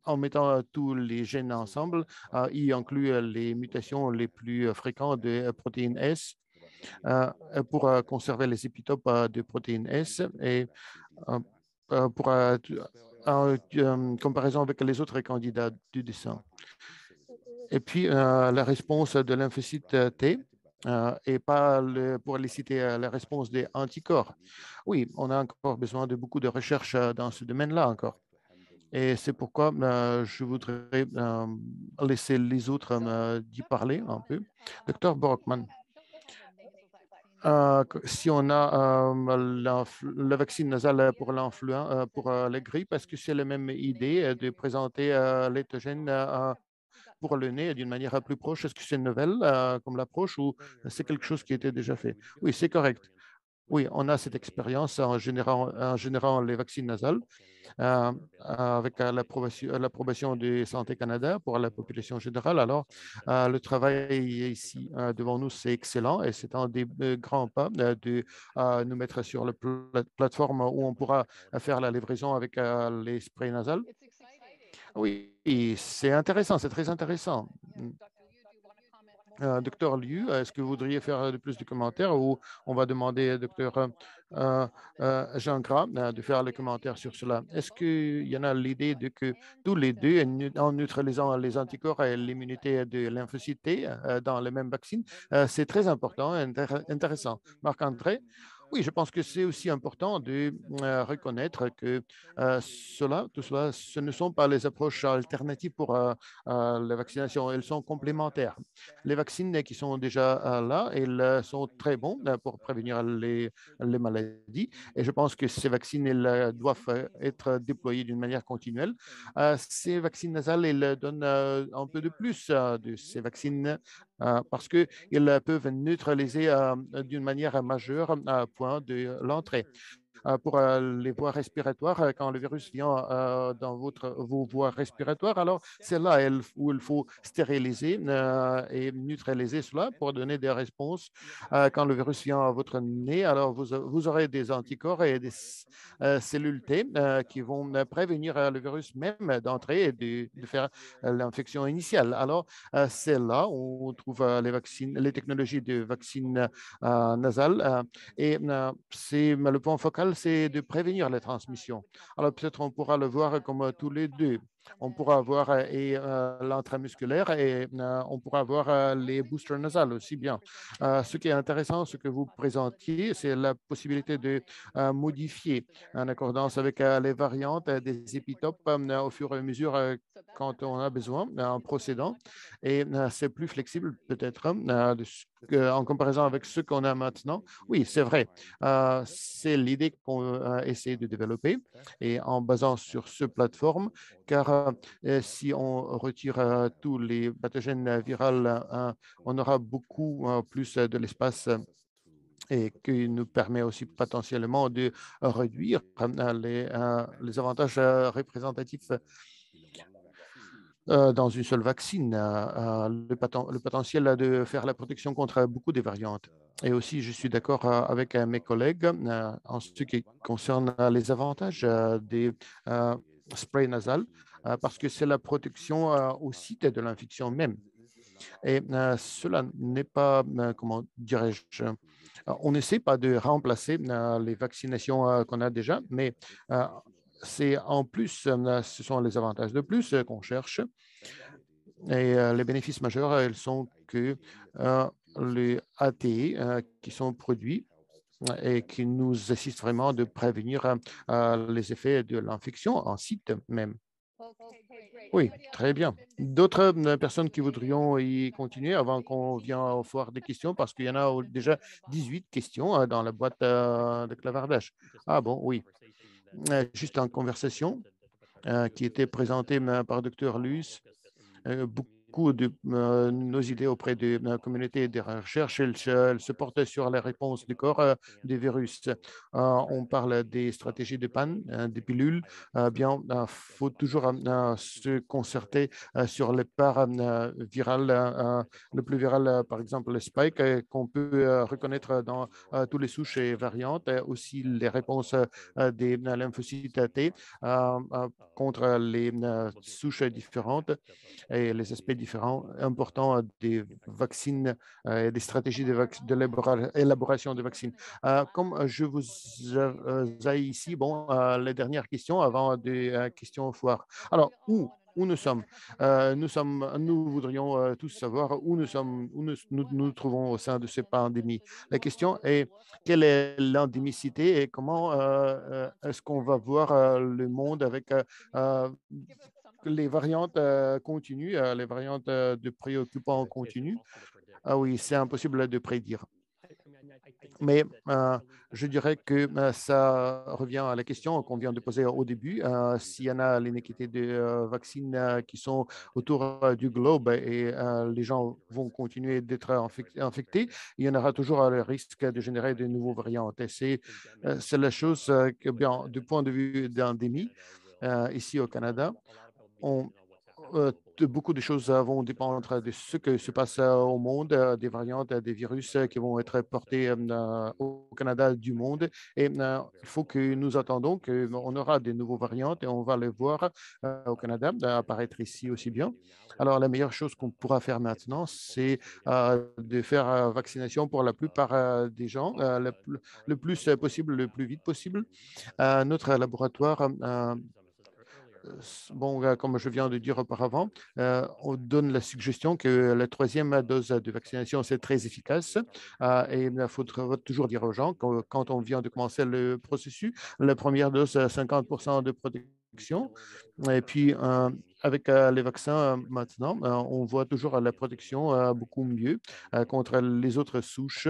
en mettant tous les gènes ensemble, y inclut les mutations les plus fréquentes de protéines S pour conserver les épitopes de protéines S et pour en comparaison avec les autres candidats du dessin. Et puis, la réponse de lymphocyte T et pas pour les citer la réponse des anticorps. Oui, on a encore besoin de beaucoup de recherches dans ce domaine-là encore. Et c'est pourquoi je voudrais laisser les autres d'y parler un peu. Dr. Brockman. Si on a le vaccin nasal pour l'influenza, pour la grippe, est-ce que c'est la même idée de présenter l'éthogène pour le nez d'une manière plus proche? Est-ce que c'est nouvelle comme l'approche ou c'est quelque chose qui était déjà fait? Oui, c'est correct. Oui, on a cette expérience en générant les vaccins nasales avec l'approbation de Santé Canada pour la population générale. Alors, le travail ici devant nous, c'est excellent et c'est un des grands pas de nous mettre sur la plateforme où on pourra faire la livraison avec les sprays nasales. Oui, c'est intéressant, c'est très intéressant. Docteur Liu, est-ce que vous voudriez faire de plus de commentaires ou on va demander à Docteur Jean Gras de faire les commentaires sur cela? Est-ce qu'il y en a l'idée de que tous les deux, en neutralisant les anticorps et l'immunité de lymphocytes T dans le même vaccin, c'est très important et intéressant. Marc-André? Oui, je pense que c'est aussi important de reconnaître que tout cela, ce ne sont pas les approches alternatives pour la vaccination, elles sont complémentaires. Les vaccins qui sont déjà là, ils sont très bons pour prévenir les maladies et je pense que ces vaccins ils, doivent être déployés d'une manière continuelle. Ces vaccins nasales, ils donnent un peu de plus de ces vaccins parce qu'ils peuvent neutraliser d'une manière majeure à point de l'entrée. Pour les voies respiratoires, quand le virus vient dans vos voies respiratoires, alors c'est là où il faut stériliser et neutraliser cela pour donner des réponses. Quand le virus vient à votre nez, alors vous aurez des anticorps et des cellules T qui vont prévenir le virus même d'entrer et de faire l'infection initiale. Alors, c'est là où on trouve les technologies de vaccins nasales et le point focal, c'est de prévenir les transmissions. Alors peut-être on pourra le voir comme tous les deux. On pourra avoir l'intramusculaire et on pourra avoir les boosters nasales aussi bien. Ce qui est intéressant, ce que vous présentiez, c'est la possibilité de modifier en accordance avec les variantes des épitopes au fur et à mesure quand on a besoin en procédant. Et c'est plus flexible peut-être en comparaison avec ce qu'on a maintenant. Oui, c'est vrai. C'est l'idée qu'on essaie de développer et en basant sur ce plateforme, car si on retire tous les pathogènes viraux, on aura beaucoup plus de l'espace et qui nous permet aussi potentiellement de réduire les avantages représentatifs dans une seule vaccine, le potentiel de faire la protection contre beaucoup de variantes. Et aussi, je suis d'accord avec mes collègues en ce qui concerne les avantages des sprays nasales, parce que c'est la protection au site de l'infection même. Et cela n'est pas, comment dirais-je, on n'essaie pas de remplacer les vaccinations qu'on a déjà, mais c'est en plus, ce sont les avantages de plus qu'on cherche. Et les bénéfices majeurs, ils sont que les ATI qui sont produits et qui nous assistent vraiment de prévenir les effets de l'infection en site même. Oui, très bien. D'autres personnes qui voudrions y continuer avant qu'on vienne au foire des questions, parce qu'il y en a déjà 18 questions dans la boîte de clavardage. Ah bon, oui. Juste en conversation qui était présentée par Dr. Luce. Beaucoup beaucoup de nos idées auprès de la communauté des recherches. Elles se portent sur les réponses du corps des virus. On parle des stratégies de panne, des pilules. Bien, faut toujours se concerter sur les parts virales. Le plus viral, par exemple, le spike, qu'on peut reconnaître dans tous les souches et variantes. Aussi, les réponses des lymphocytes T contre les souches différentes et les aspects différents importants des vaccins et des stratégies de l'élaboration de vaccins. Comme je vous ai ici, bon, les dernières questions avant des questions foires. Alors, où nous sommes. Nous voudrions tous savoir où nous sommes, où nous trouvons au sein de cette pandémie. La question est, quelle est l'endémicité et comment est-ce qu'on va voir le monde avec les variantes continues, les variantes de préoccupants continues? Ah oui, c'est impossible de prédire. Mais je dirais que ça revient à la question qu'on vient de poser au début. S'il y en a l'inéquité de vaccins qui sont autour du globe et les gens vont continuer d'être infectés, il y en aura toujours le risque de générer de nouveaux variants. Et c'est la chose que, bien, du point de vue d'endémie, ici au Canada, on, beaucoup de choses vont dépendre de ce que se passe au monde, des variantes, des virus qui vont être portés au Canada du monde. Et il faut que nous attendons qu'on aura des nouveaux variantes et on va les voir au Canada apparaître ici aussi bien. Alors, la meilleure chose qu'on pourra faire maintenant, c'est de faire vaccination pour la plupart des gens, le plus possible, le plus vite possible. Notre laboratoire bon, comme je viens de dire auparavant, on donne la suggestion que la troisième dose de vaccination, c'est très efficace. Et il faudra toujours dire aux gens que quand on vient de commencer le processus, la première dose, 50% de protection. Et puis, avec les vaccins maintenant, on voit toujours la protection beaucoup mieux contre les autres souches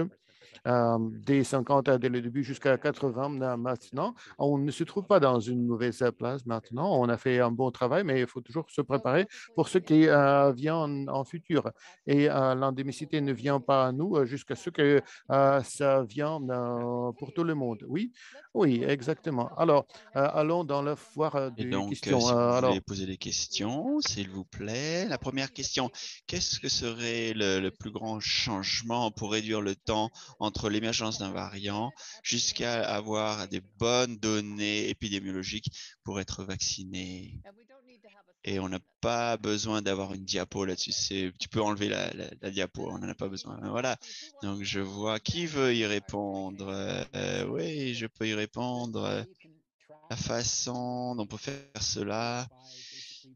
des 50 dès le début jusqu'à 80 maintenant. On ne se trouve pas dans une mauvaise place maintenant. On a fait un bon travail, mais il faut toujours se préparer pour ce qui vient en futur. Et l'endémicité ne vient pas à nous jusqu'à ce que ça vient pour tout le monde. Oui, oui, exactement. Alors, allons dans la foire Et de donc, questions. si vous Alors, voulez poser des questions, s'il vous plaît. La première question, qu'est-ce que serait le plus grand changement pour réduire le temps entre l'émergence d'un variant jusqu'à avoir des bonnes données épidémiologiques pour être vacciné? Et on n'a pas besoin d'avoir une diapo là-dessus. Tu peux enlever la diapo, on n'en a pas besoin. Voilà. Donc, je vois qui veut y répondre. Oui, je peux y répondre. La façon dont on peut faire cela,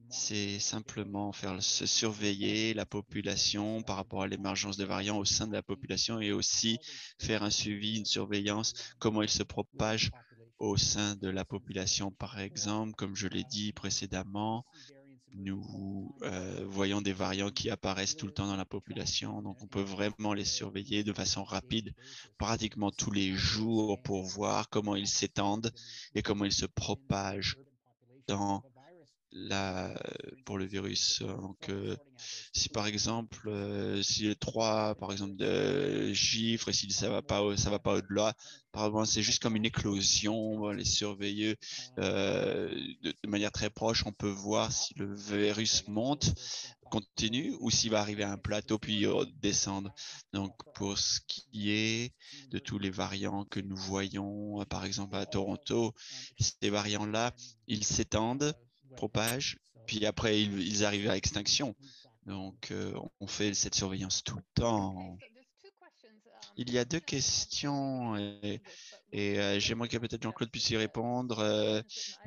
c'est simplement faire se surveiller la population par rapport à l'émergence de variants au sein de la population et aussi faire un suivi, une surveillance, comment ils se propagent au sein de la population. Par exemple, comme je l'ai dit précédemment, nous voyons des variants qui apparaissent tout le temps dans la population, donc on peut vraiment les surveiller de façon rapide, pratiquement tous les jours pour voir comment ils s'étendent et comment ils se propagent dans pour le virus. Donc, si par exemple, si les trois, par exemple, de chiffres, et si ça va pas au-delà, apparemment, c'est juste comme une éclosion. On va les surveiller de manière très proche. On peut voir si le virus monte, continue, ou s'il va arriver à un plateau puis descendre. Donc, pour ce qui est de tous les variants que nous voyons, par exemple à Toronto, ces variants-là, ils s'étendent, propagent, puis après ils arrivent à extinction. Donc on fait cette surveillance tout le temps. Il y a deux questions et j'aimerais que peut-être Jean-Claude puisse y répondre.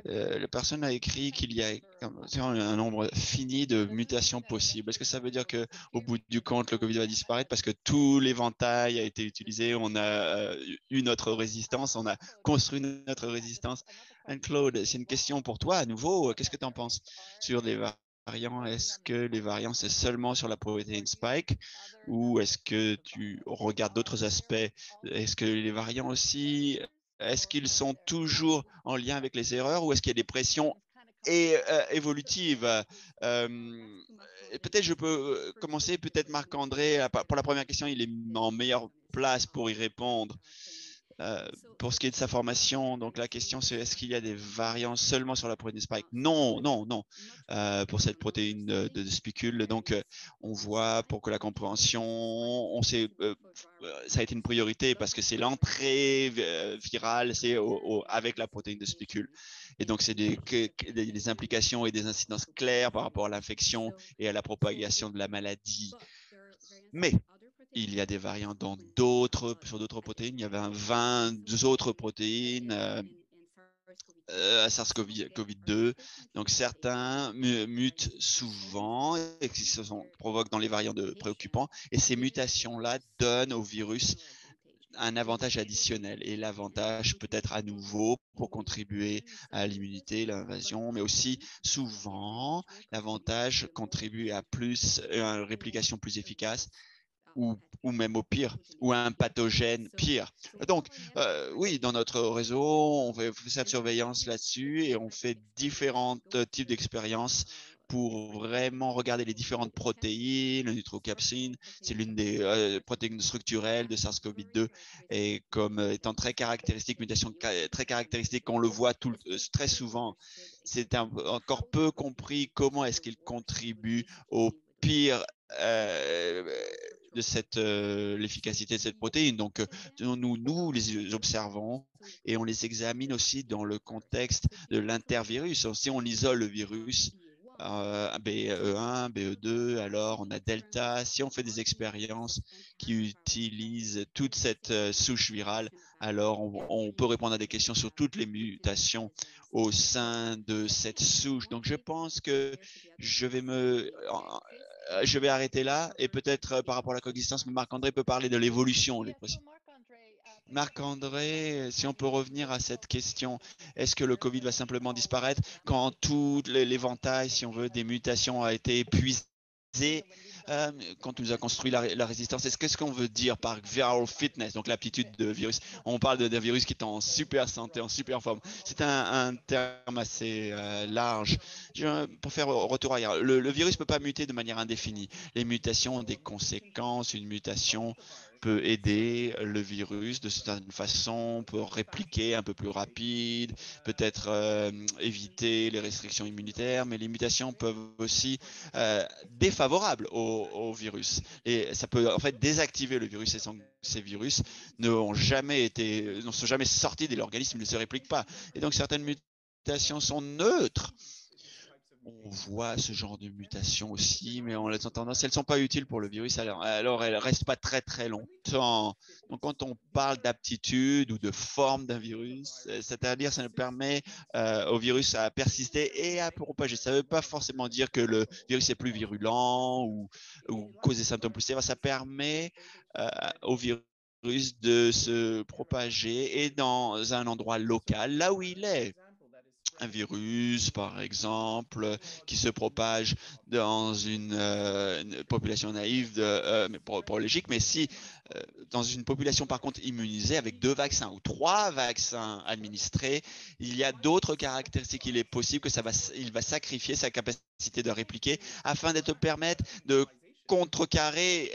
La personne a écrit qu'il y a un nombre fini de mutations possibles. Est-ce que ça veut dire que au bout du compte, le Covid va disparaître parce que tout l'éventail a été utilisé, on a eu notre résistance, on a construit notre résistance? Anne-Claude, c'est une question pour toi à nouveau. Qu'est-ce que tu en penses sur les variants? Est-ce que les variants, c'est seulement sur la protéine spike ou est-ce que tu regardes d'autres aspects? Est-ce que les variants aussi, est-ce qu'ils sont toujours en lien avec les erreurs ou est-ce qu'il y a des pressions et évolutive. Peut-être je peux commencer, peut-être Marc-André, pour la première question, il est en meilleure place pour y répondre. Pour ce qui est de sa formation, donc la question c'est est-ce qu'il y a des variants seulement sur la protéine spike? Non, non, non. Pour cette protéine de spicule, donc on voit pour que la compréhension, on sait, ça a été une priorité parce que c'est l'entrée virale, c'est avec la protéine de spicule. Et donc c'est des implications et des incidences claires par rapport à l'infection et à la propagation de la maladie. Mais il y a des variants sur d'autres protéines. Il y avait 20 autres protéines à SARS-CoV-2. Donc, certains mutent souvent et qui provoquent dans les variants préoccupants. Et ces mutations-là donnent au virus un avantage additionnel. Et l'avantage peut être à nouveau pour contribuer à l'immunité, l'invasion, mais aussi souvent, l'avantage contribue à une réplication plus efficace ou même au pire, ou à un pathogène pire. Donc, oui, dans notre réseau, on fait cette surveillance là-dessus et on fait différents types d'expériences pour vraiment regarder les différentes protéines. Le nitrocapsine, c'est l'une des protéines structurelles de SARS-CoV-2 et comme étant très caractéristique, mutation très caractéristique, on le voit très souvent. C'est encore peu compris comment est-ce qu'il contribue au pire de l'efficacité de cette protéine. Donc, nous les observons et on les examine aussi dans le contexte de l'intervirus. Si on isole le virus, BE1, BE2, alors on a Delta. Si on fait des expériences qui utilisent toute cette souche virale, alors on peut répondre à des questions sur toutes les mutations au sein de cette souche. Donc, je pense que je vais arrêter là et peut-être par rapport à la coexistence, Marc-André peut parler de l'évolution. Marc-André, si on peut revenir à cette question, est-ce que le Covid va simplement disparaître quand tout l'éventail, si on veut, des mutations a été épuisé quand on nous a construit la résistance? Qu'est-ce qu'on veut dire par viral fitness, donc l'aptitude de virus? On parle d'un virus qui est en super santé, en super forme. C'est un terme assez large. Pour faire retour ailleurs, le virus ne peut pas muter de manière indéfinie. Les mutations ont des conséquences. Une mutation peut aider le virus de certaine façon, peut répliquer un peu plus rapide, peut-être éviter les restrictions immunitaires, mais les mutations peuvent aussi défavorables au virus. Et ça peut en fait désactiver le virus et ces virus ne sont jamais sortis de l'organisme, ils ne se répliquent pas. Et donc certaines mutations sont neutres. On voit ce genre de mutation aussi, mais on les entend. Si elles ne sont pas utiles pour le virus, alors elles ne restent pas très très longtemps. Donc quand on parle d'aptitude ou de forme d'un virus, c'est-à-dire ça nous permet au virus à persister et à propager. Ça ne veut pas forcément dire que le virus est plus virulent ou cause des symptômes plus sévères. Ça permet au virus de se propager et dans un endroit local, là où il est. Un virus, par exemple, qui se propage dans une population naïve prologique, mais si dans une population par contre immunisée avec 2 vaccins ou 3 vaccins administrés, il y a d'autres caractéristiques. Il est possible que il va sacrifier sa capacité de répliquer afin de te permettre de contrecarrer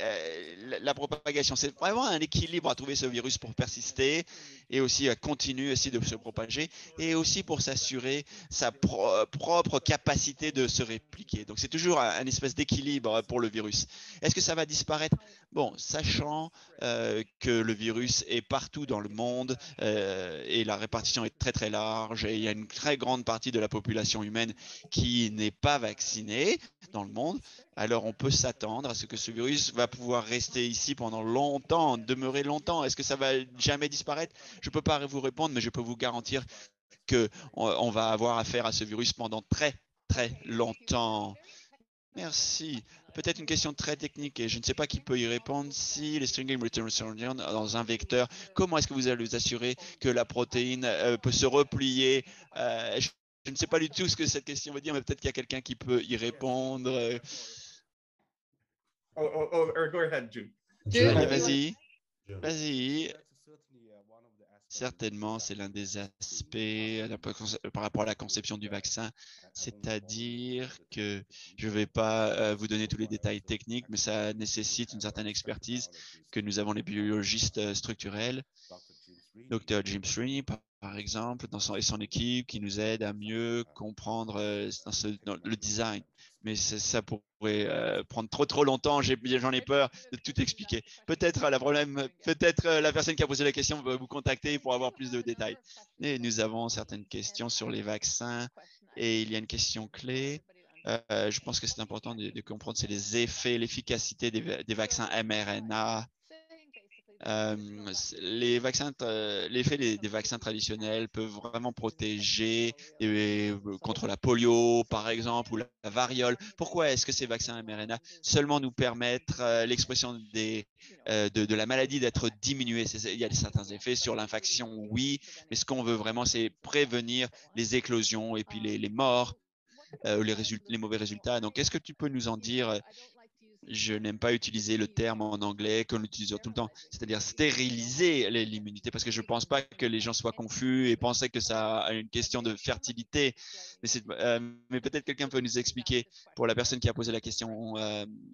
la propagation. C'est vraiment un équilibre à trouver ce virus pour persister et aussi continuer aussi de se propager et aussi pour s'assurer sa propre capacité de se répliquer. Donc c'est toujours un espèce d'équilibre pour le virus. Est-ce que ça va disparaître? Bon, sachant que le virus est partout dans le monde et la répartition est très très large et il y a une très grande partie de la population humaine qui n'est pas vaccinée dans le monde, alors on peut s'attendre à ce que ce virus va pouvoir rester ici pendant longtemps, demeurer longtemps. Est-ce que ça va jamais disparaître? Je ne peux pas vous répondre, mais je peux vous garantir qu'on va avoir affaire à ce virus pendant très très longtemps. Merci. Peut-être une question très technique et je ne sais pas qui peut y répondre. Si les stringing return dans un vecteur, comment est-ce que vous allez vous assurer que la protéine peut se replier? Je ne sais pas du tout ce que cette question veut dire, mais peut-être qu'il y a quelqu'un qui peut y répondre. Or go ahead, June. Vas-y. Vas-y. Certainement, c'est l'un des aspects par rapport à la conception du vaccin, c'est-à-dire que je ne vais pas vous donner tous les détails techniques, mais ça nécessite une certaine expertise que nous avons les biologistes structurels, Dr. Jim Srini, par exemple, et son équipe qui nous aident à mieux comprendre dans le design. Mais ça pourrait prendre trop longtemps. J'en ai peur de tout expliquer. Peut-être la personne qui a posé la question va vous contacter pour avoir plus de détails. Et nous avons certaines questions sur les vaccins et il y a une question clé. Je pense que c'est important de comprendre, c'est les effets, l'efficacité des vaccins mRNA. L'effet des vaccins traditionnels peuvent vraiment protéger contre la polio, par exemple, ou la variole. Pourquoi est-ce que ces vaccins mRNA seulement nous permettent l'expression de la maladie d'être diminuée? Il y a certains effets sur l'infection, oui, mais ce qu'on veut vraiment, c'est prévenir les éclosions et puis les morts, les mauvais résultats. Donc, est-ce que tu peux nous en dire? Je n'aime pas utiliser le terme en anglais qu'on utilise tout le temps, c'est-à-dire stériliser l'immunité, parce que je ne pense pas que les gens soient confus et pensaient que ça a une question de fertilité. Mais peut-être quelqu'un peut nous expliquer, pour la personne qui a posé la question,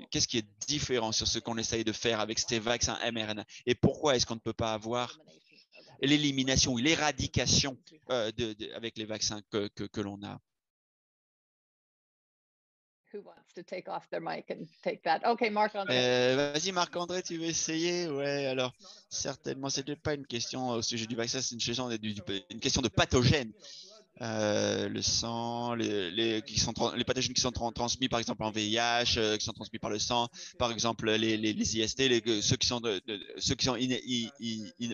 qu'est-ce qui est différent sur ce qu'on essaye de faire avec ces vaccins mRNA et pourquoi est-ce qu'on ne peut pas avoir l'élimination ou l'éradication avec les vaccins que l'on a? Who wants to take off their mic and take that? Okay, Marc-André. Vas-y, Marc-André, tu veux essayer? Ouais, alors, certainement, ce n'était pas une question au sujet du vaccin, c'est une question de pathogène. Le sang, les pathogènes qui sont transmis par exemple en VIH, qui sont transmis par le sang, par exemple les IST, ceux qui sont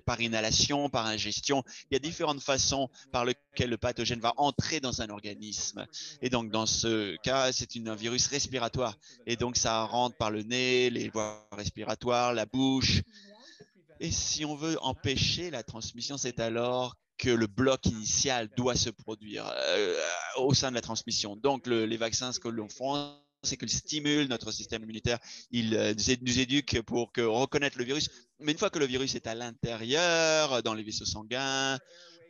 par inhalation, par ingestion. Il y a différentes façons par lesquelles le pathogène va entrer dans un organisme. Et donc dans ce cas, c'est un virus respiratoire. Et donc ça rentre par le nez, les voies respiratoires, la bouche. Et si on veut empêcher la transmission, c'est alors que le bloc initial doit se produire au sein de la transmission. Donc, les vaccins, ce que l'on fait, c'est qu'ils stimulent notre système immunitaire. Ils nous éduquent pour reconnaître le virus. Mais une fois que le virus est à l'intérieur, dans les vaisseaux sanguins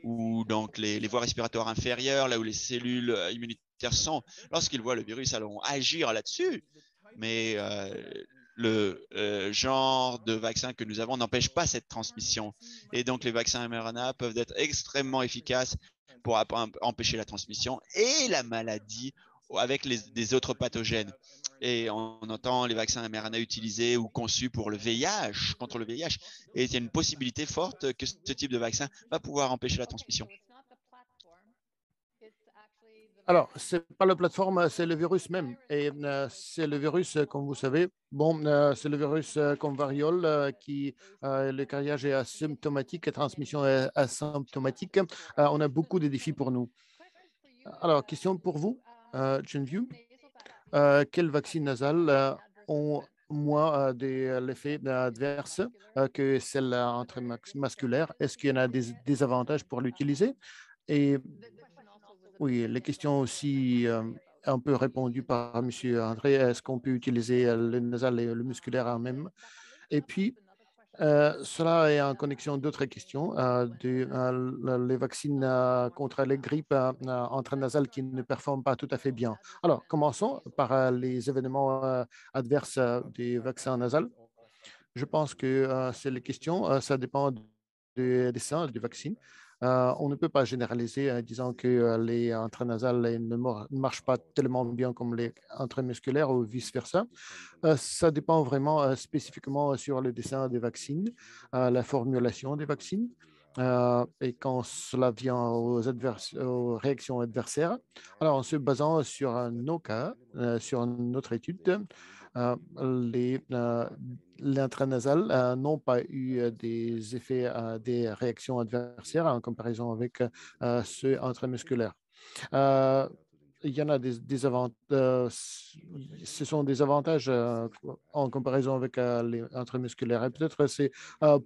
ou donc les voies respiratoires inférieures, là où les cellules immunitaires sont, lorsqu'ils voient le virus, elles vont agir là-dessus. Mais le genre de vaccin que nous avons n'empêche pas cette transmission. Et donc, les vaccins mRNA peuvent être extrêmement efficaces pour empêcher la transmission et la maladie avec des autres pathogènes. Et on entend les vaccins mRNA utilisés ou conçus pour le VIH, contre le VIH. Et il y a une possibilité forte que ce type de vaccin va pouvoir empêcher la transmission. Alors, ce n'est pas la plateforme, c'est le virus même. Et c'est le virus, comme vous savez, c'est le virus comme variole qui, le carriage est asymptomatique et transmission est asymptomatique. On a beaucoup de défis pour nous. Alors, question pour vous, Geneviève. Quel vaccin nasal ont moins l'effet adverse que celle masculaire? Est-ce qu'il y en a des avantages pour l'utiliser? Et oui, les questions aussi un peu répondues par M. André. Est-ce qu'on peut utiliser le nasal et le musculaire en même? Et puis, cela est en connexion d'autres questions, les vaccins contre les grippes intranasales qui ne performent pas tout à fait bien. Alors, commençons par les événements adverses des vaccins nasales. Je pense que c'est les questions, ça dépend des dessins du vaccin. On ne peut pas généraliser en disant que les intranasales ne marchent pas tellement bien comme les intramusculaires ou vice-versa. Ça dépend vraiment spécifiquement sur le dessin des vaccins, la formulation des vaccins. Et quand cela vient aux réactions adversaires, alors en se basant sur nos cas, sur notre étude, l'intranasal n'ont pas eu des effets, des réactions adversaires en comparaison avec ceux intramusculaires. il y en a des avantages, ce sont des avantages en comparaison avec les intramusculaires. Et peut-être c'est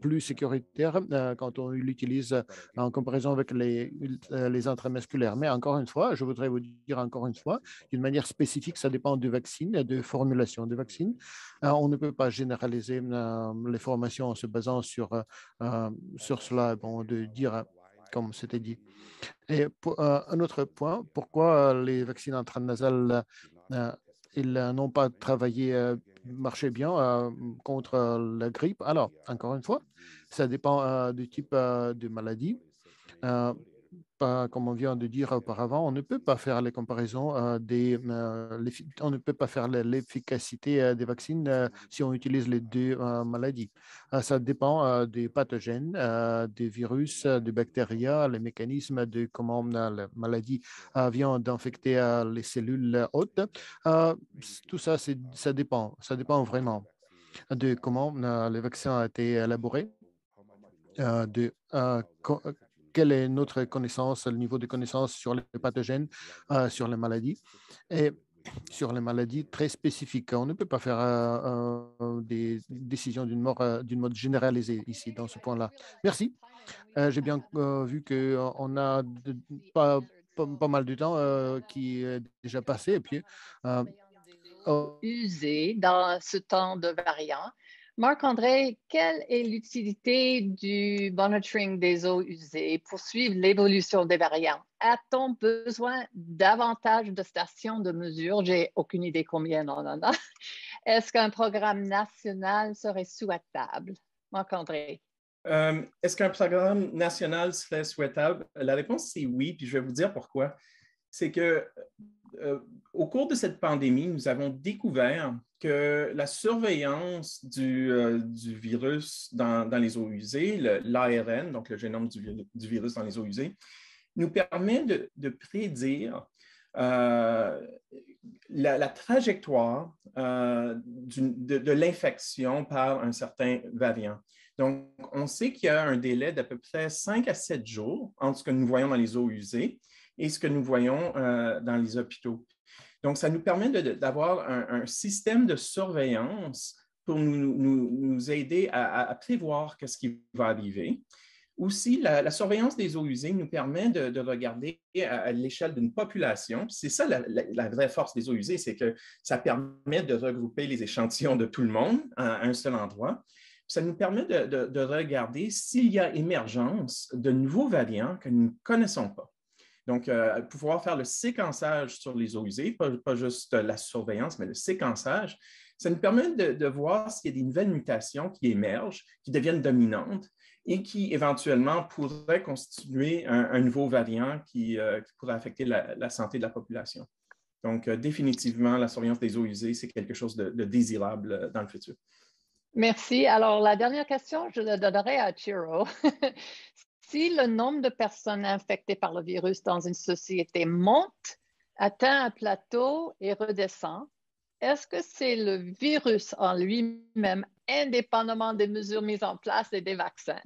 plus sécuritaire quand on l'utilise en comparaison avec les intramusculaires. Mais encore une fois, je voudrais vous dire encore une fois, d'une manière spécifique, ça dépend du vaccin, de formulation du vaccin. On ne peut pas généraliser les formations en se basant sur cela, bon, de dire, comme c'était dit. Et un autre point, pourquoi les vaccins intranasales, euh, ils n'ont pas travaillé, marché bien contre la grippe? Alors, encore une fois, ça dépend du type de maladie. Euh, Comme on vient de dire auparavant, on ne peut pas faire les comparaisons on ne peut pas faire l'efficacité des vaccins si on utilise les deux maladies. Ça dépend des pathogènes, des virus, des bactéries, les mécanismes de comment la maladie vient d'infecter les cellules hôtes. Tout ça, ça dépend. Ça dépend vraiment de comment les vaccins ont été élaborés, de quelle est notre connaissance, le niveau de connaissance sur les pathogènes, sur les maladies et sur les maladies très spécifiques. On ne peut pas faire des décisions d'une mode généralisée ici, dans ce point-là. Merci. J'ai bien vu qu'on a pas mal de temps qui est déjà passé. Et puis, usés dans ce temps de variant. Marc-André, quelle est l'utilité du monitoring des eaux usées pour suivre l'évolution des variants? A-t-on besoin davantage de stations de mesure? J'ai aucune idée combien on en a. Est-ce qu'un programme national serait souhaitable? Marc-André. Est-ce qu'un programme national serait souhaitable? La réponse, c'est oui, puis je vais vous dire pourquoi. C'est que au cours de cette pandémie, nous avons découvert que la surveillance du virus dans les eaux usées, l'ARN, donc le génome du virus dans les eaux usées, nous permet de prédire la trajectoire de l'infection par un certain variant. Donc, on sait qu'il y a un délai d'à peu près 5 à 7 jours entre ce que nous voyons dans les eaux usées et ce que nous voyons dans les hôpitaux. Donc, ça nous permet d'avoir un système de surveillance pour nous aider à prévoir ce qui va arriver. Aussi, la surveillance des eaux usées nous permet de regarder à l'échelle d'une population. C'est ça la vraie force des eaux usées, c'est que ça permet de regrouper les échantillons de tout le monde à un seul endroit. Ça nous permet de regarder s'il y a émergence de nouveaux variants que nous ne connaissons pas. Donc, pouvoir faire le séquençage sur les eaux usées, pas juste la surveillance, mais le séquençage, ça nous permet de voir s'il y a des nouvelles mutations qui émergent, qui deviennent dominantes et qui éventuellement pourraient constituer un nouveau variant qui pourrait affecter la santé de la population. Donc, définitivement, la surveillance des eaux usées, c'est quelque chose de désirable dans le futur. Merci. Alors, la dernière question, je la donnerai à Chiro. Si le nombre de personnes infectées par le virus dans une société monte, atteint un plateau et redescend, est-ce que c'est le virus en lui-même, indépendamment des mesures mises en place et des vaccins?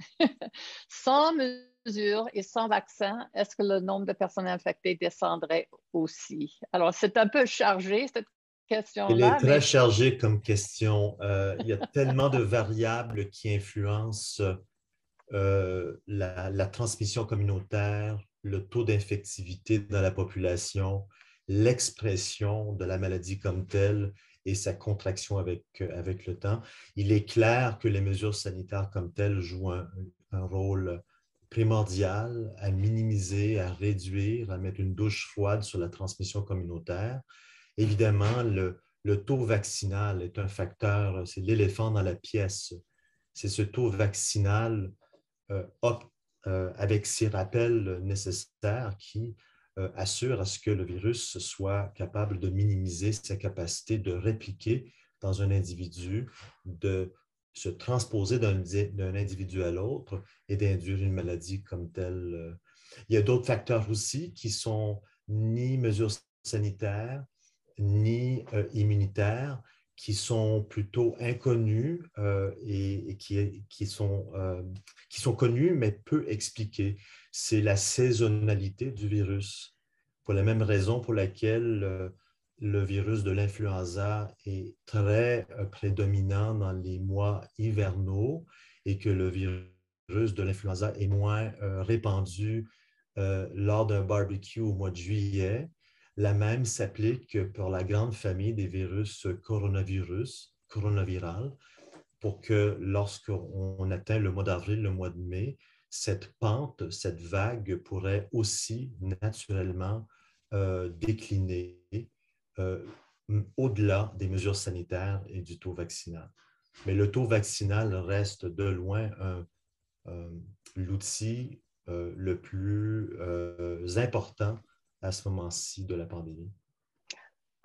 Sans mesures et sans vaccin, est-ce que le nombre de personnes infectées descendrait aussi? Alors, c'est un peu chargé, cette question-là. Il est très chargé comme question. Il y a tellement de variables qui influencent la transmission communautaire, le taux d'infectivité dans la population, l'expression de la maladie comme telle et sa contraction avec le temps. Il est clair que les mesures sanitaires comme telles jouent un rôle primordial à minimiser, à réduire, à mettre une douche froide sur la transmission communautaire. Évidemment, le taux vaccinal est un facteur, c'est l'éléphant dans la pièce. C'est ce taux vaccinal avec ces rappels nécessaires qui assurent à ce que le virus soit capable de minimiser sa capacité de répliquer dans un individu, de se transposer d'un individu à l'autre et d'induire une maladie comme telle. Il y a d'autres facteurs aussi qui sont ni mesures sanitaires, ni immunitaires, qui sont plutôt inconnus et qui sont connus mais peu expliqués. C'est la saisonnalité du virus. pour la même raison pour laquelle le virus de l'influenza est très prédominant dans les mois hivernaux et que le virus de l'influenza est moins répandu lors d'un barbecue au mois de juillet. La même s'applique pour la grande famille des virus coronaviral, pour que lorsqu'on atteint le mois d'avril, le mois de mai, cette pente, cette vague pourrait aussi naturellement décliner au-delà des mesures sanitaires et du taux vaccinal. Mais le taux vaccinal reste de loin l'outil le plus important à ce moment-ci de la pandémie.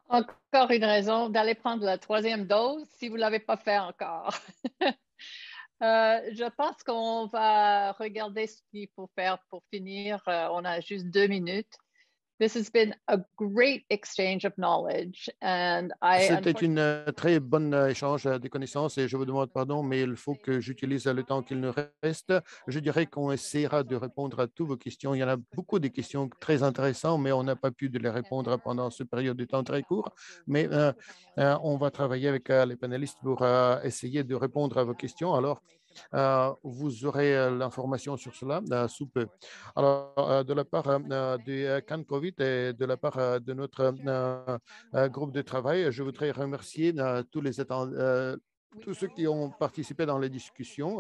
Encore une raison d'aller prendre la 3e dose si vous ne l'avez pas fait encore. Je pense qu'on va regarder ce qu'il faut faire pour finir. On a juste 2 minutes. This has been a great exchange of knowledge. C'était une très bonne échange de connaissances et je vous demande pardon, mais il faut que j'utilise le temps qu'il nous reste. Je dirais qu'on essaiera de répondre à toutes vos questions. Il y en a beaucoup de questions très intéressantes, mais on n'a pas pu de les répondre pendant cette période de temps très court. Mais on va travailler avec les panélistes pour essayer de répondre à vos questions. Alors, vous aurez l'information sur cela sous peu. Alors, de la part de CAN COVID et de la part de notre groupe de travail, je voudrais remercier tous ceux qui ont participé dans les discussions,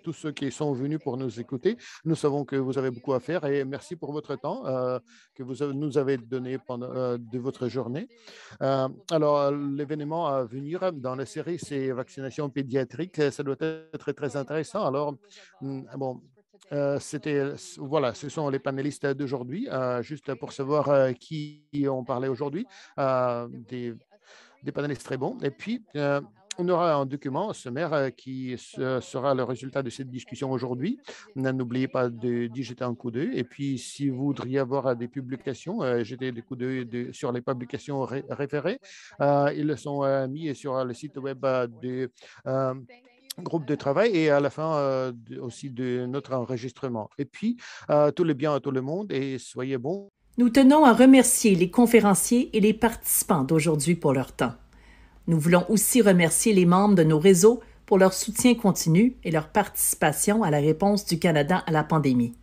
tous ceux qui sont venus pour nous écouter. Nous savons que vous avez beaucoup à faire et merci pour votre temps que vous nous avez donné pendant de votre journée. Alors, l'événement à venir dans la série, c'est vaccination pédiatrique. Ça doit être très intéressant. Alors, bon, voilà, ce sont les panélistes d'aujourd'hui. Juste pour savoir qui ont parlé aujourd'hui, des panélistes très bons. Et puis, on aura un document sommaire qui sera le résultat de cette discussion aujourd'hui. N'oubliez pas d'y jeter un coup d'œil. Et puis, si vous voudriez avoir des publications, jetez des coups d'œil sur les publications référées. Ils sont mis sur le site web du groupe de travail et à la fin aussi de notre enregistrement. Et puis, tout le bien à tout le monde et soyez bons. Nous tenons à remercier les conférenciers et les participants d'aujourd'hui pour leur temps. Nous voulons aussi remercier les membres de nos réseaux pour leur soutien continu et leur participation à la réponse du Canada à la pandémie.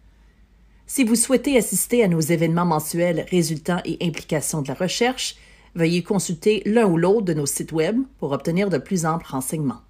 Si vous souhaitez assister à nos événements mensuels Résultats et implications de la recherche, veuillez consulter l'un ou l'autre de nos sites Web pour obtenir de plus amples renseignements.